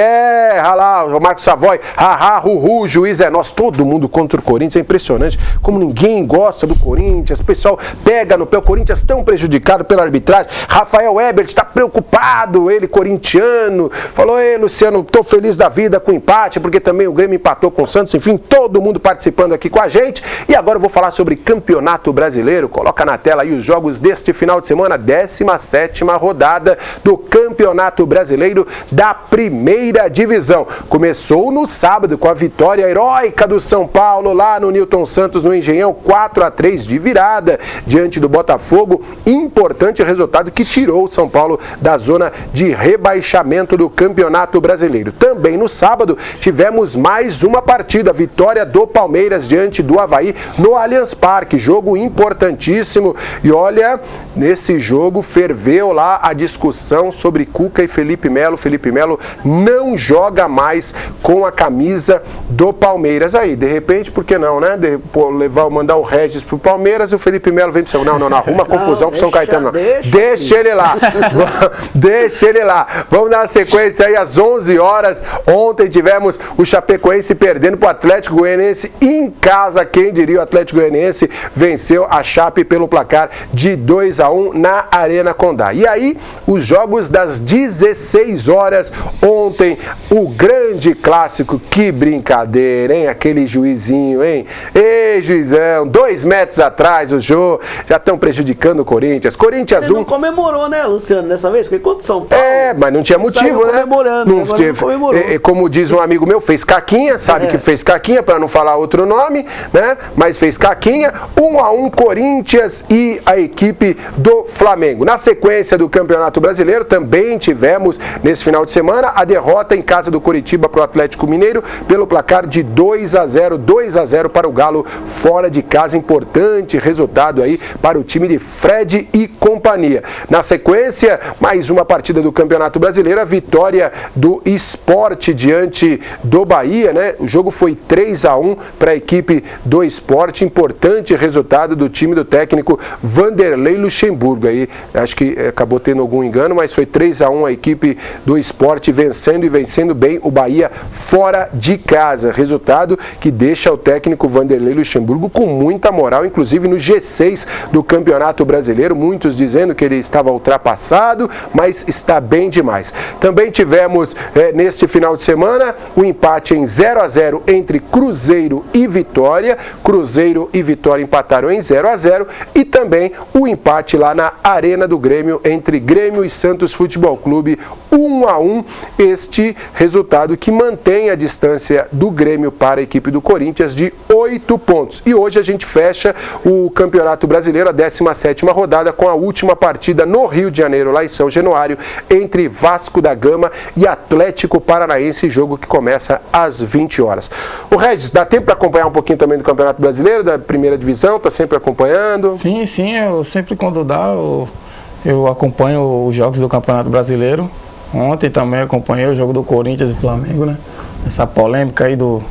lá, o Marcos Savoy. Haha, Ruhu, juiz é nosso. Todo mundo contra o Corinthians. É impressionante como ninguém gosta do Corinthians. O pessoal pega no pé. O Corinthians tão prejudicado pela arbitragem. Rafael Ebert está preocupado, ele corintiano, falou, ei Luciano, estou feliz da vida com o empate, porque também o Grêmio empatou com o Santos, enfim, todo mundo participando aqui com a gente. E agora eu vou falar sobre Campeonato Brasileiro, coloca na tela aí os jogos deste final de semana, 17ª rodada do Campeonato Brasileiro da Primeira Divisão. Começou no sábado com a vitória heróica do São Paulo, lá no Newton Santos, no Engenhão, 4-3 de virada, diante do Botafogo, importante resultado que tirou tirou o São Paulo da zona de rebaixamento do Campeonato Brasileiro. Também no sábado tivemos mais uma partida, vitória do Palmeiras diante do Avaí no Allianz Parque, jogo importantíssimo. E olha, nesse jogo ferveu lá a discussão sobre Cuca e Felipe Melo. Felipe Melo não joga mais com a camisa do Palmeiras. Aí, de repente, por que não, né? Mandar o Regis pro Palmeiras e o Felipe Melo vem pro São... Não, arruma confusão pro São Caetano, não. Deixa ele lá. Deixa ele lá. Vamos dar uma sequência aí às 11 horas. Ontem tivemos o Chapecoense perdendo pro Atlético Goianiense em casa. Quem diria, o Atlético Goianiense venceu a Chape pelo placar de 2-1 na Arena Condá. E aí, os jogos das 16 horas ontem, o grande clássico. Que brincadeira, hein? Aquele juizinho, hein? Ei, juizão, 2 metros atrás o Jô, já estão prejudicando o Corinthians. Corinthians 1. Ele não comemorou, né, Luciano, dessa vez? Porque contra o São Paulo... Mas não tinha motivo, né? Não teve, como diz um amigo meu, fez caquinha, sabe que fez caquinha, para não falar outro nome, né? Mas fez caquinha. 1-1 Corinthians e a equipe do Flamengo. Na sequência do Campeonato Brasileiro, também tivemos, nesse final de semana, a derrota em casa do Coritiba para o Atlético Mineiro, pelo placar de 2-0. 2-0 para o Galo fora de casa. Importante resultado aí para o time de Fred e companhia. Na sequência, mais uma partida do Campeonato Brasileiro, a vitória do Sport diante do Bahia, né? O jogo foi 3-1 para a equipe do Sport. Importante resultado do time do técnico Vanderlei Luxemburgo. Aí, acho que acabou tendo algum engano, mas foi 3-1 a equipe do Sport vencendo bem o Bahia fora de casa. Resultado que deixa o técnico Vanderlei Luxemburgo com muita moral, inclusive no G6 do Campeonato Brasileiro. Muitos dizendo que ele estava ultrapassado, mas está bem demais. Também tivemos neste final de semana o empate em 0-0 entre Cruzeiro e Vitória. Cruzeiro e Vitória empataram em 0-0 e também o empate lá na Arena do Grêmio entre Grêmio e Santos Futebol Clube, 1-1. Este resultado que mantém a distância do Grêmio para a equipe do Corinthians de 8 pontos. E hoje a gente fecha o Campeonato Brasileiro, a 17ª rodada, com a última partida no Rio de Janeiro, lá em São Januário, entre Vasco da Gama e Atlético Paranaense, jogo que começa às 20 horas. O Regis, dá tempo para acompanhar um pouquinho também do Campeonato Brasileiro, da primeira divisão? Tá sempre acompanhando? Sim, eu sempre, quando dá, eu acompanho os jogos do Campeonato Brasileiro. Ontem também acompanhei o jogo do Corinthians e Flamengo, né? Essa polêmica aí do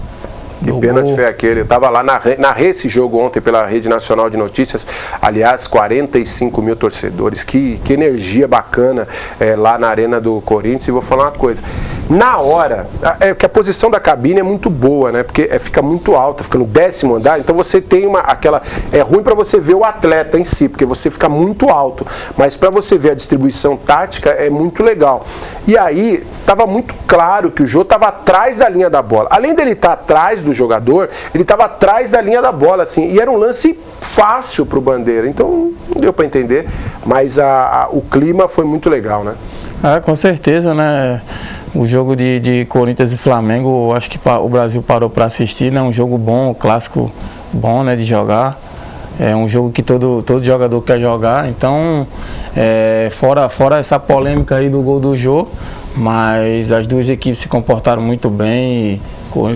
pênalti foi aquele. Eu estava lá, narrei esse jogo ontem pela Rede Nacional de Notícias. Aliás, 45 mil torcedores. Que energia bacana lá na Arena do Corinthians. E vou falar uma coisa. Na hora, que a posição da cabine é muito boa, né? Porque fica muito alta, fica no 10º andar. Então você tem aquela... É ruim para você ver o atleta em si, porque você fica muito alto. Mas para você ver a distribuição tática é muito legal. E aí, estava muito claro que o Jô estava atrás da linha da bola. Além dele estar atrás do jogador, ele estava atrás da linha da bola, assim, e era um lance fácil para o Bandeira, então não deu para entender, mas o clima foi muito legal, né? Com certeza, né? O jogo de Corinthians e Flamengo, acho que o Brasil parou para assistir, né? Um jogo bom, um clássico bom, né, de jogar. É um jogo que todo jogador quer jogar, então, fora essa polêmica aí do gol do Jô, mas as duas equipes se comportaram muito bem e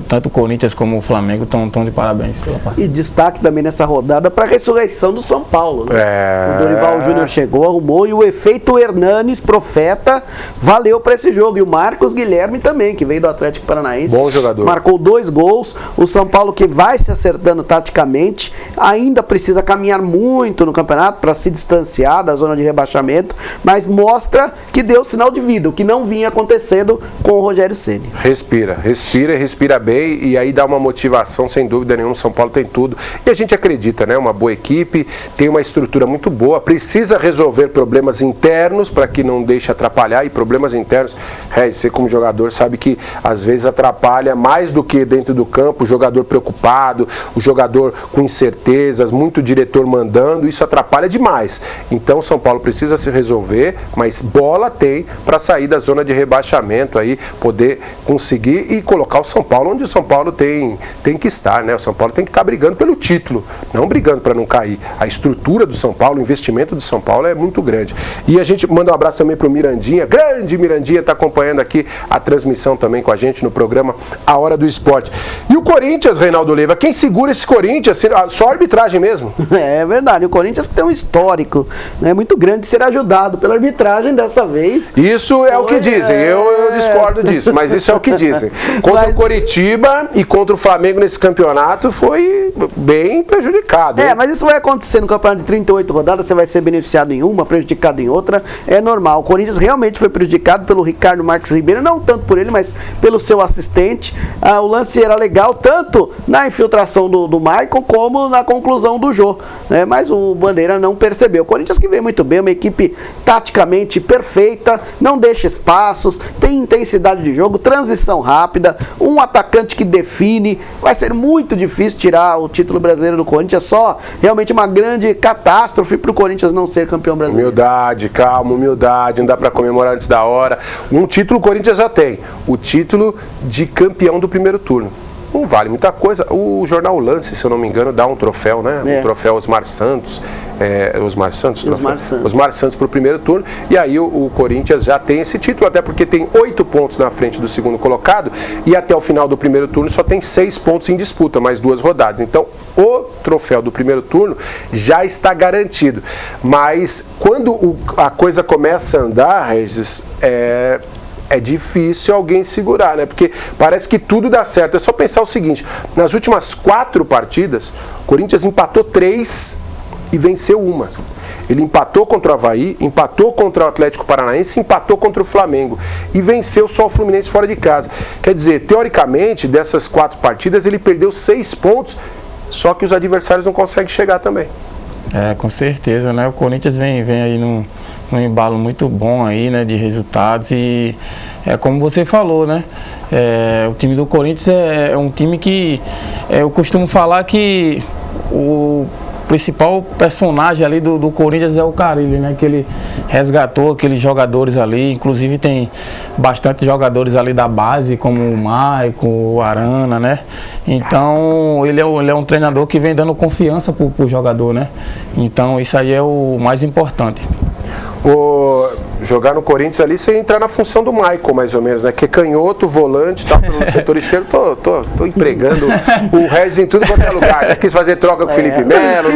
tanto o Corinthians como o Flamengo estão de parabéns pela partida. E destaque também nessa rodada para a ressurreição do São Paulo, né? O Dorival Júnior chegou, arrumou, e o efeito Hernanes, profeta, valeu para esse jogo. E o Marcos Guilherme também, que veio do Atlético Paranaense. Bom jogador. Marcou 2 gols. O São Paulo, que vai se acertando taticamente, ainda precisa caminhar muito no campeonato para se distanciar da zona de rebaixamento, mas mostra que deu sinal de vida, o que não vinha acontecendo com o Rogério Ceni. Respira bem, e aí dá uma motivação, sem dúvida nenhuma. O São Paulo tem tudo, e a gente acredita, né? Uma boa equipe, tem uma estrutura muito boa, precisa resolver problemas internos para que não deixe atrapalhar, e problemas internos, você como jogador sabe que às vezes atrapalha mais do que dentro do campo, o jogador preocupado, o jogador com incertezas, muito diretor mandando, isso atrapalha demais. Então o São Paulo precisa se resolver, mas bola tem para sair da zona de rebaixamento aí, poder conseguir e colocar o São Paulo Paulo onde o São Paulo tem que estar, né? O São Paulo tem que estar brigando pelo título, não brigando para não cair. A estrutura do São Paulo, o investimento do São Paulo é muito grande. E a gente manda um abraço também para o Mirandinha, grande Mirandinha, está acompanhando aqui a transmissão também com a gente no programa A Hora do Esporte. E o Corinthians, Reinaldo Leiva, quem segura esse Corinthians? Só a arbitragem mesmo. É verdade, o Corinthians tem um histórico, né, muito grande de ser ajudado pela arbitragem dessa vez. Isso é o que dizem, eu discordo disso, mas isso é o que dizem. Contra o Coritiba e contra o Flamengo nesse campeonato foi bem prejudicado. Hein? Mas isso vai acontecer no campeonato de 38 rodadas, você vai ser beneficiado em uma, prejudicado em outra, é normal. O Corinthians realmente foi prejudicado pelo Ricardo Marques Ribeiro, não tanto por ele, mas pelo seu assistente. O lance era legal, tanto na infiltração do Maicon, como na conclusão do Jô, né? Mas o Bandeira não percebeu. O Corinthians que veio muito bem, uma equipe taticamente perfeita, não deixa espaços, tem intensidade de jogo, transição rápida, um atacante que define. Vai ser muito difícil tirar o título brasileiro do Corinthians, só realmente uma grande catástrofe para o Corinthians não ser campeão brasileiro. Humildade, calma, humildade, não dá para comemorar antes da hora. Um título o Corinthians já tem, o título de campeão do primeiro turno. Não vale muita coisa. O jornal Lance, se eu não me engano, dá um troféu, né? Um troféu Osmar Santos. Osmar Santos para o primeiro turno. E aí o Corinthians já tem esse título, até porque tem 8 pontos na frente do segundo colocado. E até o final do primeiro turno só tem 6 pontos em disputa, mais 2 rodadas. Então o troféu do primeiro turno já está garantido. Mas quando a coisa começa a andar, Regis, é difícil alguém segurar, né? Porque parece que tudo dá certo. É só pensar o seguinte, nas últimas 4 partidas, o Corinthians empatou 3 e venceu 1. Ele empatou contra o Avaí, empatou contra o Atlético Paranaense, empatou contra o Flamengo e venceu só o Fluminense fora de casa. Quer dizer, teoricamente, dessas 4 partidas, ele perdeu 6 pontos, só que os adversários não conseguem chegar também. Com certeza, né? O Corinthians vem aí num embalo muito bom aí, né, de resultados, e é como você falou, né, o time do Corinthians é um time que eu costumo falar que o principal personagem ali do Corinthians é o Carille, né, que ele resgatou aqueles jogadores ali, inclusive tem bastante jogadores ali da base, como o Maicon, o Arana, né, então ele é um treinador que vem dando confiança pro jogador, né, então isso aí é o mais importante. Jogar no Corinthians ali, você entrar na função do Maicon, mais ou menos, né? Que é canhoto, volante, tá pelo setor esquerdo. Tô empregando o Regis em tudo quanto é lugar. Quis fazer troca com o Felipe Melo.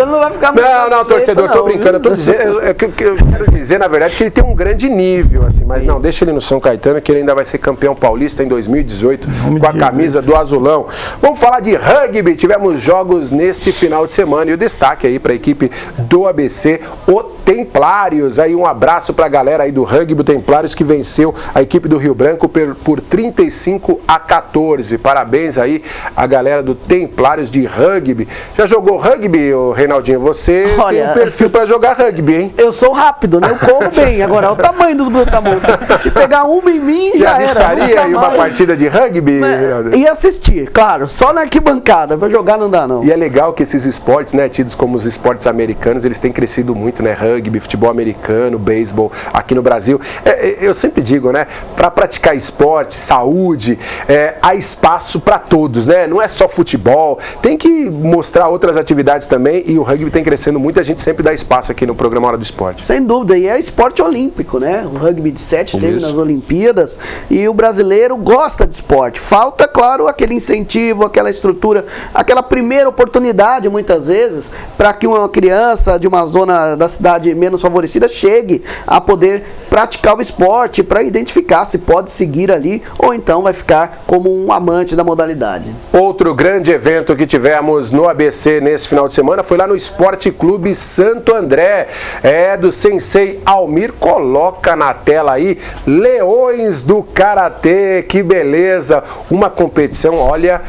Não vai ficar não, torcedor, tô brincando. Eu tô dizendo, eu quero dizer, na verdade, que ele tem um grande nível, assim, mas não, deixa ele no São Caetano, que ele ainda vai ser campeão paulista em 2018, com a camisa do Azulão. Vamos falar de rugby. Tivemos jogos neste final de semana e o destaque aí para a equipe do ABC, o Templários. Aí um abraço para a galera aí do rugby, o Templários, que venceu a equipe do Rio Branco por 35-14. Parabéns aí a galera do Templários de rugby. Já jogou rugby, Reinaldinho? Você tem um perfil para jogar rugby, hein? Eu sou rápido, né? Eu corro bem. Agora, olha o tamanho dos brutamontes. Se pegar uma em mim, você já era. Você arriscaria aí uma partida de rugby? E assistir, claro. Só na arquibancada. Para jogar não dá, não. E é legal que esses esportes, né, tidos como os esportes americanos, eles têm crescido muito, né? Rugby, futebol americano, beisebol aqui no Brasil. Eu sempre digo, né? Para praticar esporte, saúde, há espaço para todos, né? Não é só futebol, tem que mostrar outras atividades também, e o rugby tem crescendo muito, a gente sempre dá espaço aqui no programa Hora do Esporte. Sem dúvida, e é esporte olímpico, né? O rugby de 7 teve nas Olimpíadas, e o brasileiro gosta de esporte. Falta, claro, aquele incentivo, aquela estrutura, aquela primeira oportunidade, muitas vezes, para que uma criança de uma zona da cidade menos favorecida chegue a poder praticar o esporte, para identificar se pode seguir ali ou então vai ficar como um amante da modalidade. Outro grande evento que tivemos no ABC nesse final de semana foi lá no Esporte Clube Santo André, do Sensei Almir. Coloca na tela aí, Leões do Karatê, que beleza, uma competição, olha,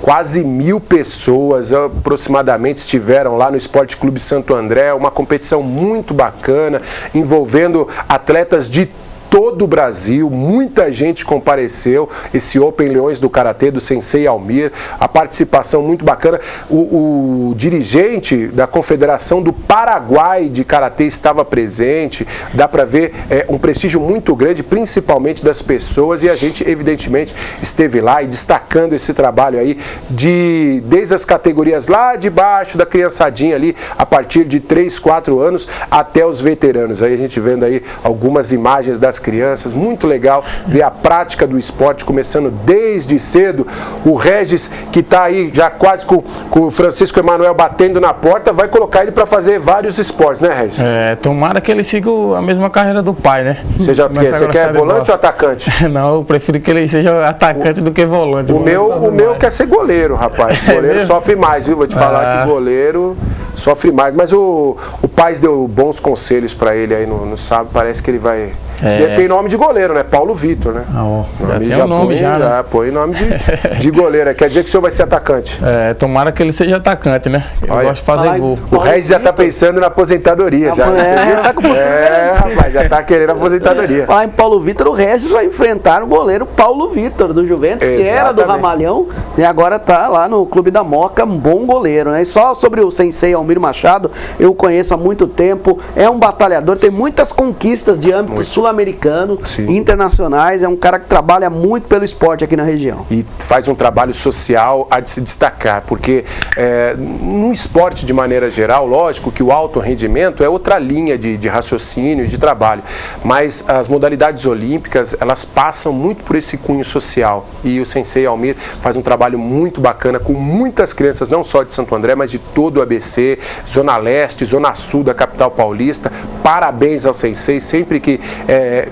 quase 1000 pessoas aproximadamente estiveram lá no Esporte Clube Santo André, uma competição muito bacana, envolvendo atletas de todo o Brasil, muita gente compareceu, esse Open Leões do Karatê, do Sensei Almir, a participação muito bacana. O dirigente da Confederação do Paraguai de Karatê estava presente, dá para ver um prestígio muito grande, principalmente das pessoas, e a gente evidentemente esteve lá e destacando esse trabalho aí, desde as categorias lá de baixo, da criançadinha ali, a partir de 3, 4 anos, até os veteranos. Aí a gente vendo aí algumas imagens das crianças, muito legal ver a prática do esporte começando desde cedo. O Regis, que está aí já quase com o Francisco Emanuel batendo na porta, vai colocar ele para fazer vários esportes, né, Regis? Tomara que ele siga a mesma carreira do pai, né? Você quer volante ou atacante? Não, eu prefiro que ele seja atacante do que volante. O meu quer ser goleiro, rapaz. Goleiro sofre mais, viu? Vou te falar que goleiro sofre mais. Mas o pai deu bons conselhos para ele aí no sábado. Parece que ele vai... Tem nome de goleiro, né? Paulo Vitor, né? Põe nome de goleiro. Quer dizer que o senhor vai ser atacante? Tomara que ele seja atacante, né? Ele gosta de fazer gol. O Regis já tá pensando na aposentadoria. Rapaz, já tá querendo aposentadoria. Lá em Paulo Vitor, o Regis vai enfrentar o goleiro Paulo Vitor, do Juventus, que era do Ramalhão, e agora tá lá no Clube da Moca, um bom goleiro, né? E só sobre o Sensei Almir Machado, eu conheço há muito tempo, é um batalhador, tem muitas conquistas de âmbito sul-americano, internacionais, é um cara que trabalha muito pelo esporte aqui na região. E faz um trabalho social a de se destacar, porque no esporte de maneira geral, lógico que o alto rendimento é outra linha de raciocínio, de trabalho, mas as modalidades olímpicas, elas passam muito por esse cunho social, e o Sensei Almir faz um trabalho muito bacana com muitas crianças, não só de Santo André, mas de todo o ABC, Zona Leste, Zona Sul da capital paulista. Parabéns ao Sensei, sempre que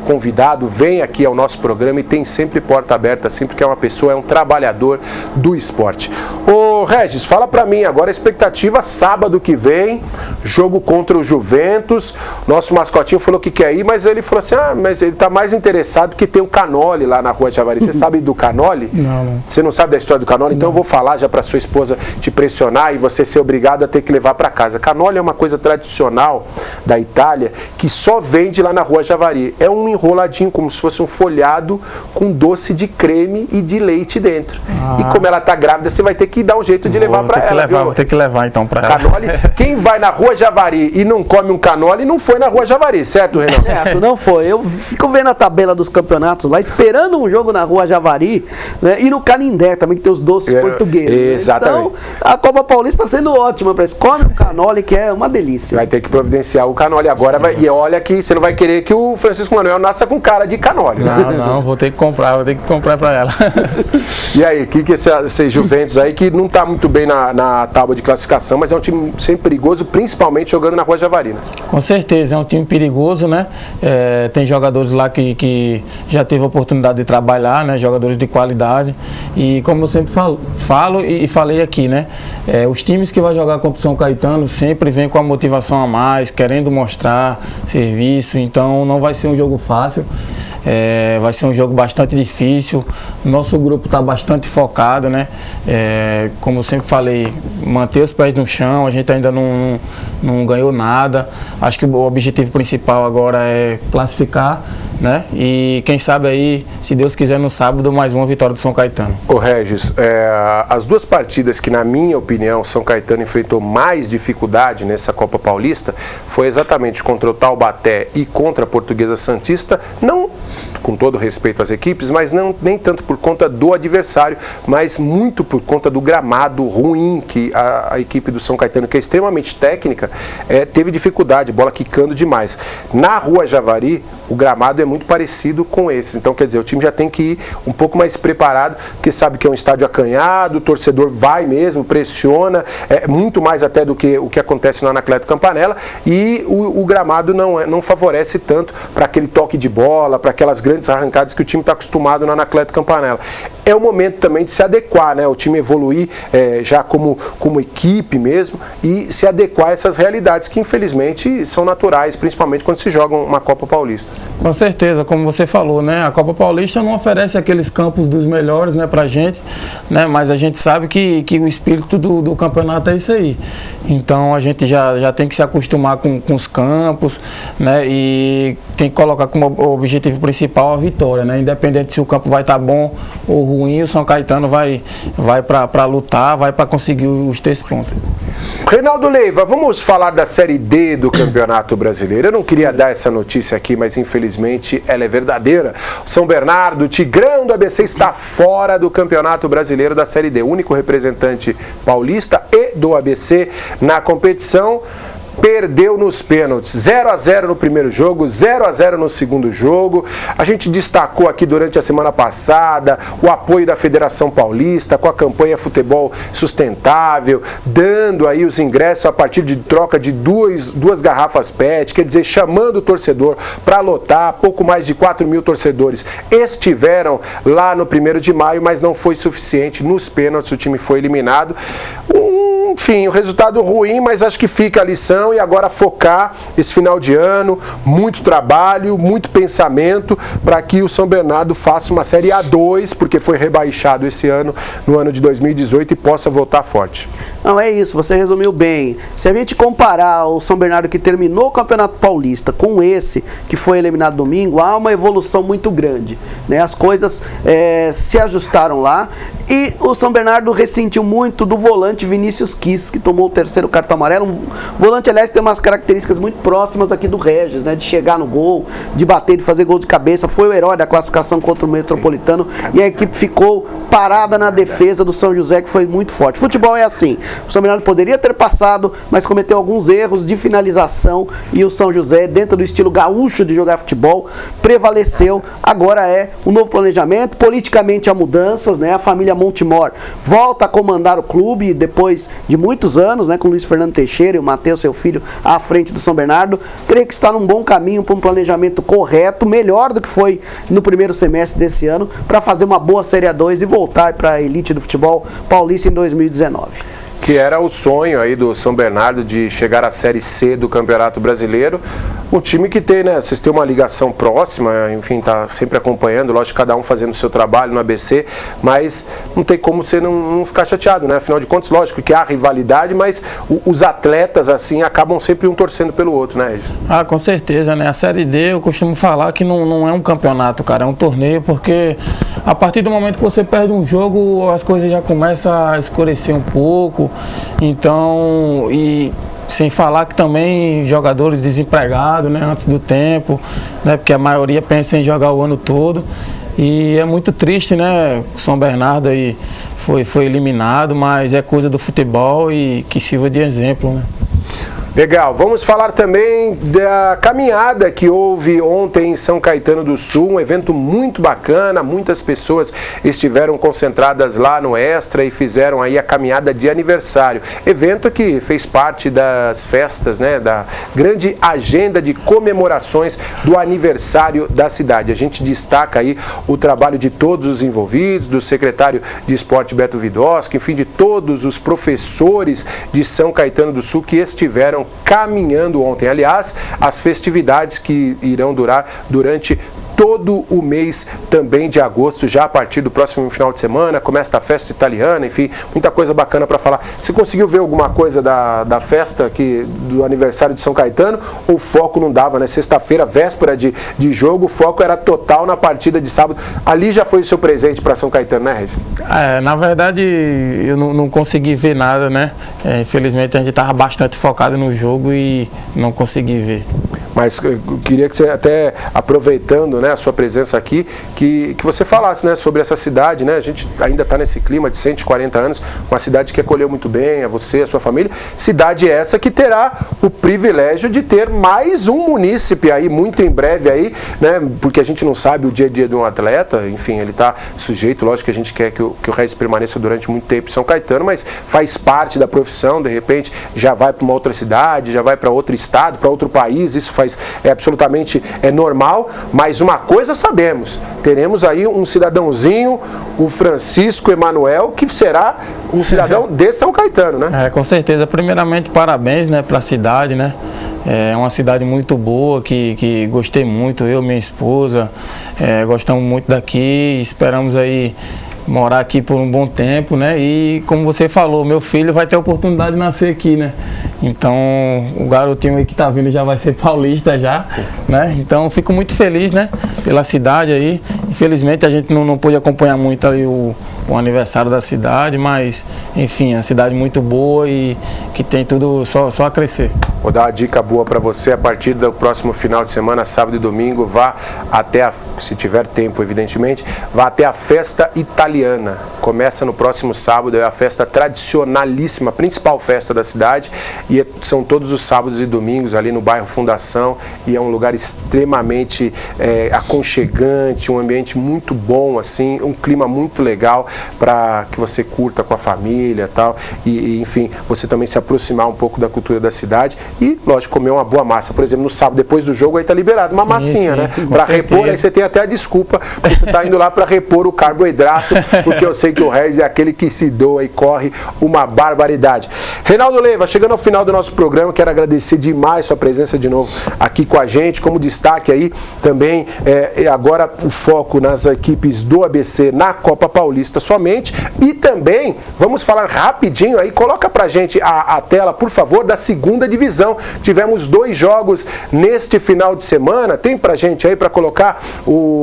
convidado, vem aqui ao nosso programa e tem sempre porta aberta, assim, porque é um trabalhador do esporte. Ô Regis, fala pra mim agora a expectativa sábado que vem, jogo contra o Juventus. Nosso mascotinho falou que quer ir, mas ele falou assim, mas ele tá mais interessado que tem o Canoli lá na Rua Javari. Você sabe do Canoli? Não. Você não sabe da história do Canoli? Então eu vou falar já pra sua esposa te pressionar e você ser obrigado a ter que levar pra casa. Canoli é uma coisa tradicional da Itália que só vende lá na Rua Javari. É um enroladinho, como se fosse um folhado com doce de creme e de leite dentro. E como ela tá grávida, você vai ter que dar um jeito de levar pra ela. Vou ter que levar então pra ela. Canoli, quem vai na Rua Javari e não come um canoli, não foi na Rua Javari, certo, Renan? Certo, não foi. Eu fico vendo a tabela dos campeonatos lá, esperando um jogo na Rua Javari, né, e no Canindé também, que tem os doces portugueses. Exatamente. Então, a Copa Paulista está sendo ótima para isso. Come um canoli, que é uma delícia. Vai ter que providenciar o canoli agora. E olha que você não vai querer que o Francisco Manuel nasça com cara de canoli. Não, vou ter que comprar para ela. E aí, o que esse Juventus aí, que não está muito bem na tábua de classificação, mas é um time sempre perigoso, principalmente jogando na Rua Javari, né? Com certeza, é um time perigoso, né? Tem jogadores lá que já teve a oportunidade de trabalhar, né? Jogadores de qualidade. E como eu sempre falo e falei aqui, né? Os times que vão jogar contra o São Caetano sempre vêm com a motivação a mais, querendo mostrar serviço, então não vai ser um jogo fácil. Vai ser um jogo bastante difícil. Nosso grupo está bastante focado, né? Como eu sempre falei, manter os pés no chão. A gente ainda não ganhou nada. Acho que o objetivo principal agora é classificar, né? E quem sabe aí, se Deus quiser, no sábado, mais uma vitória do São Caetano. Ô Regis, as duas partidas que, na minha opinião, São Caetano enfrentou mais dificuldade nessa Copa Paulista foi exatamente contra o Taubaté e contra a Portuguesa Santista, não com todo respeito às equipes, mas nem tanto por conta do adversário, mas muito por conta do gramado ruim que a equipe do São Caetano, que é extremamente técnica, teve dificuldade, bola quicando demais. Na Rua Javari, o gramado é muito parecido com esse, então quer dizer, o time já tem que ir um pouco mais preparado, porque sabe que é um estádio acanhado, o torcedor vai mesmo, pressiona, muito mais até do que o que acontece no Anacleto Campanella, e o gramado não favorece tanto para aquele toque de bola, para aquelas grandes arrancadas que o time está acostumado no Anacleto Campanella. é o momento também de se adequar, né? O time evoluir já como equipe mesmo e se adequar a essas realidades que infelizmente são naturais, principalmente quando se joga uma Copa Paulista. Com certeza, como você falou, né? A Copa Paulista não oferece aqueles campos dos melhores, né, pra gente, né? Mas a gente sabe que o espírito do campeonato é isso aí. Então a gente já tem que se acostumar com os campos, né? E tem que colocar como objetivo principal a vitória, né? Independente se o campo vai estar bom ou ruim, o São Caetano vai para lutar, vai para conseguir os 3 pontos. Reinaldo Leiva, vamos falar da Série D do Campeonato Brasileiro. Eu não queria dar essa notícia aqui, mas infelizmente ela é verdadeira. O São Bernardo, Tigrão do ABC, está fora do Campeonato Brasileiro da Série D. O único representante paulista e do ABC na competição. Perdeu nos pênaltis, 0-0 no primeiro jogo, 0-0 no segundo jogo. A gente destacou aqui durante a semana passada o apoio da Federação Paulista com a campanha Futebol Sustentável, dando aí os ingressos a partir de troca de duas garrafas PET, quer dizer, chamando o torcedor para lotar. Pouco mais de 4 mil torcedores estiveram lá no 1º de maio, mas não foi suficiente. Nos pênaltis o time foi eliminado. Enfim, o resultado ruim, mas acho que fica a lição e agora focar esse final de ano, muito trabalho, muito pensamento para que o São Bernardo faça uma Série A2, porque foi rebaixado esse ano, no ano de 2018, e possa voltar forte. Não, é isso, você resumiu bem. Se a gente comparar o São Bernardo que terminou o Campeonato Paulista com esse que foi eliminado domingo, há uma evolução muito grande, né? As coisas se ajustaram lá e o São Bernardo ressentiu muito do volante Vinícius Kiss, que tomou o 3º cartão amarelo. Um volante, aliás, tem umas características muito próximas aqui do Regis, né? De chegar no gol, de bater, de fazer gol de cabeça. Foi o herói da classificação contra o Metropolitano e a equipe ficou parada na defesa do São José, que foi muito forte. Futebol é assim. O São Bernardo poderia ter passado, mas cometeu alguns erros de finalização e o São José, dentro do estilo gaúcho de jogar futebol, prevaleceu. Agora é um novo planejamento, politicamente há mudanças, né? A família Montemor volta a comandar o clube depois de muitos anos, né? Com o Luiz Fernando Teixeira e o Matheus, seu filho, à frente do São Bernardo. Creio que está num bom caminho para um planejamento correto, melhor do que foi no primeiro semestre desse ano, para fazer uma boa Série A2 e voltar para a elite do futebol paulista em 2019. Que era o sonho aí do São Bernardo de chegar à Série C do Campeonato Brasileiro. Um time que tem, né, vocês têm uma ligação próxima, enfim, tá sempre acompanhando, lógico, cada um fazendo o seu trabalho no ABC, mas não tem como você não ficar chateado, né? Afinal de contas, lógico que há rivalidade, mas os atletas, assim, acabam sempre um torcendo pelo outro, né, Regis? Ah, com certeza, né? A Série D, eu costumo falar que não é um campeonato, cara, é um torneio, porque a partir do momento que você perde um jogo, as coisas já começam a escurecer um pouco. Então, e sem falar que também jogadores desempregados, né, antes do tempo, né, porque a maioria pensa em jogar o ano todo. E é muito triste, né, o São Bernardo aí foi eliminado, mas é coisa do futebol e que sirva de exemplo, né. Legal, vamos falar também da caminhada que houve ontem em São Caetano do Sul, um evento muito bacana, muitas pessoas estiveram concentradas lá no Extra e fizeram aí a caminhada de aniversário, evento que fez parte das festas, né, da grande agenda de comemorações do aniversário da cidade. A gente destaca aí o trabalho de todos os envolvidos, do secretário de Esporte Beto Vidosky, enfim, de todos os professores de São Caetano do Sul que estiveram caminhando ontem. Aliás, as festividades que irão durar durante todo o mês também de agosto, já a partir do próximo final de semana, começa a festa italiana, enfim, muita coisa bacana para falar. Você conseguiu ver alguma coisa da festa aqui, do aniversário de São Caetano, ou o foco não dava, né? Sexta-feira, véspera de jogo, o foco era total na partida de sábado. Ali já foi o seu presente para São Caetano, né, Regis? Na verdade, eu não consegui ver nada, né? Infelizmente, a gente estava bastante focado no jogo e não consegui ver. Mas eu queria que você, até aproveitando, né, a sua presença aqui, que você falasse, né, sobre essa cidade, né? A gente ainda está nesse clima de 140 anos, uma cidade que acolheu muito bem a você, a sua família. Cidade essa que terá o privilégio de ter mais um munícipe aí, muito em breve aí, né? Porque a gente não sabe o dia a dia de um atleta, enfim, ele está sujeito, lógico que a gente quer que o Regis permaneça durante muito tempo em São Caetano, mas faz parte da profissão, de repente já vai para uma outra cidade, já vai para outro estado, para outro país, isso é absolutamente normal, mas uma coisa sabemos, teremos aí um cidadãozinho, o Francisco Emanuel, que será um cidadão de São Caetano, né? Com certeza. Primeiramente, parabéns, né, para a cidade, né? É uma cidade muito boa, que gostei muito, eu e minha esposa, gostamos muito daqui, esperamos aí morar aqui por um bom tempo, né? E como você falou, meu filho vai ter a oportunidade de nascer aqui, né? Então, o garotinho aí que tá vindo já vai ser paulista já, né? Então, fico muito feliz, né? Pela cidade aí. Infelizmente, a gente não pôde acompanhar muito ali o aniversário da cidade, mas, enfim, é uma cidade muito boa e que tem tudo só a crescer. Vou dar uma dica boa para você, a partir do próximo final de semana, sábado e domingo, vá até, se tiver tempo, evidentemente, vá até a festa italiana. Começa no próximo sábado, é a festa tradicionalíssima, a principal festa da cidade, e são todos os sábados e domingos ali no bairro Fundação, e é um lugar extremamente aconchegante, um ambiente muito bom, assim, um clima muito legal para que você curta com a família e tal, e enfim, você também se aproximar um pouco da cultura da cidade e, lógico, comer uma boa massa. Por exemplo, no sábado, depois do jogo, aí tá liberado uma massinha, né? Para repor, aí você tem até a desculpa, porque você tá indo lá para repor o carboidrato, porque eu sei que o Regis é aquele que se doa e corre uma barbaridade. Reinaldo Leiva, chegando ao final do nosso programa, quero agradecer demais sua presença de novo aqui com a gente, como destaque aí também, agora o foco nas equipes do ABC na Copa Paulista somente, e também vamos falar rapidinho aí, coloca pra gente a tela, por favor, da segunda divisão. Tivemos 2 jogos neste final de semana, tem pra gente aí pra colocar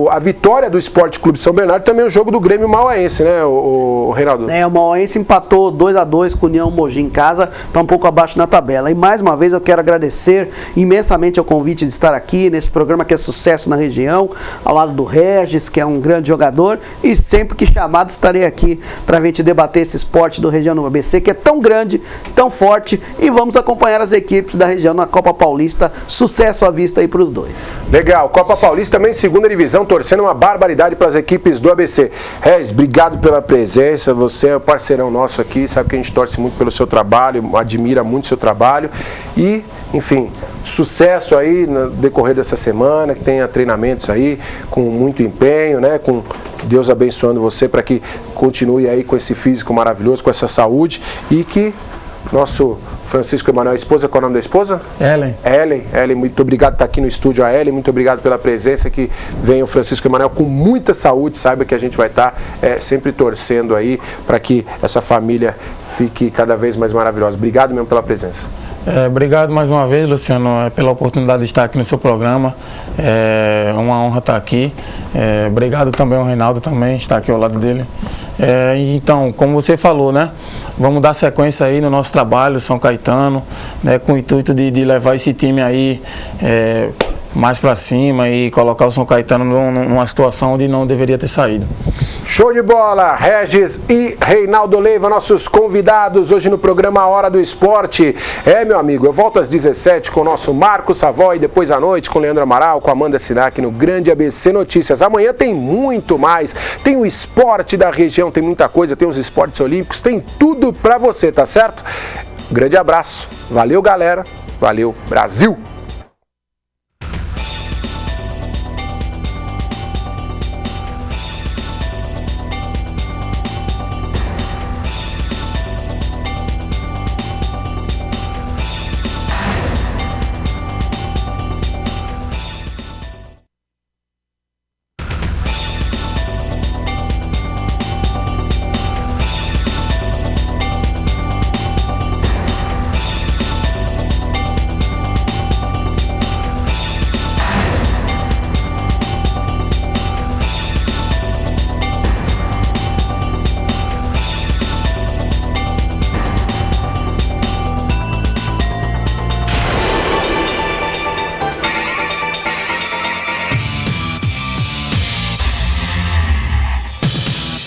a vitória do Esporte Clube São Bernardo, também o jogo do Grêmio Mauaense, né, o Reinaldo? O Mauaense empatou 2-2 com o União Mogi em casa, tá um pouco abaixo na tabela. E mais uma vez eu quero agradecer imensamente ao convite de estar aqui nesse programa que é sucesso na região, ao lado do Regis, que é um grande jogador, e sempre que chamado estarei aqui pra gente debater esse esporte do Região no ABC, que é tão grande, tão forte, e vamos acompanhar as equipes da região na Copa Paulista. Sucesso à vista aí pros dois. Legal, Copa Paulista também segunda divisão, torcendo uma barbaridade para as equipes do ABC. Regis, obrigado pela presença, você é o parceirão nosso aqui, sabe que a gente torce muito pelo seu trabalho, admira muito o seu trabalho e, enfim, sucesso aí no decorrer dessa semana, que tenha treinamentos aí com muito empenho, né, com Deus abençoando você para que continue aí com esse físico maravilhoso, com essa saúde e que nosso Francisco Emanuel, esposa, qual é o nome da esposa? Ellen, muito obrigado por estar aqui no estúdio, a Ellen, muito obrigado pela presença, que venha o Francisco Emanuel com muita saúde, saiba que a gente vai estar sempre torcendo aí para que essa família fique cada vez mais maravilhosa. Obrigado mesmo pela presença. Obrigado mais uma vez, Luciano, pela oportunidade de estar aqui no seu programa. É uma honra estar aqui. Obrigado também ao Reinaldo também, estar aqui ao lado dele. Então, como você falou, né? Vamos dar sequência aí no nosso trabalho, São Caetano, né, com o intuito de levar esse time aí mais para cima e colocar o São Caetano numa situação onde não deveria ter saído. Show de bola! Regis e Reinaldo Leiva, nossos convidados hoje no programa Hora do Esporte. Meu amigo, eu volto às 17 com o nosso Marco Savoy, depois à noite com o Leandro Amaral, com a Amanda Sinac no Grande ABC Notícias. Amanhã tem muito mais, tem o esporte da região, tem muita coisa, tem os esportes olímpicos, tem tudo pra você, tá certo? Grande abraço, valeu galera, valeu Brasil!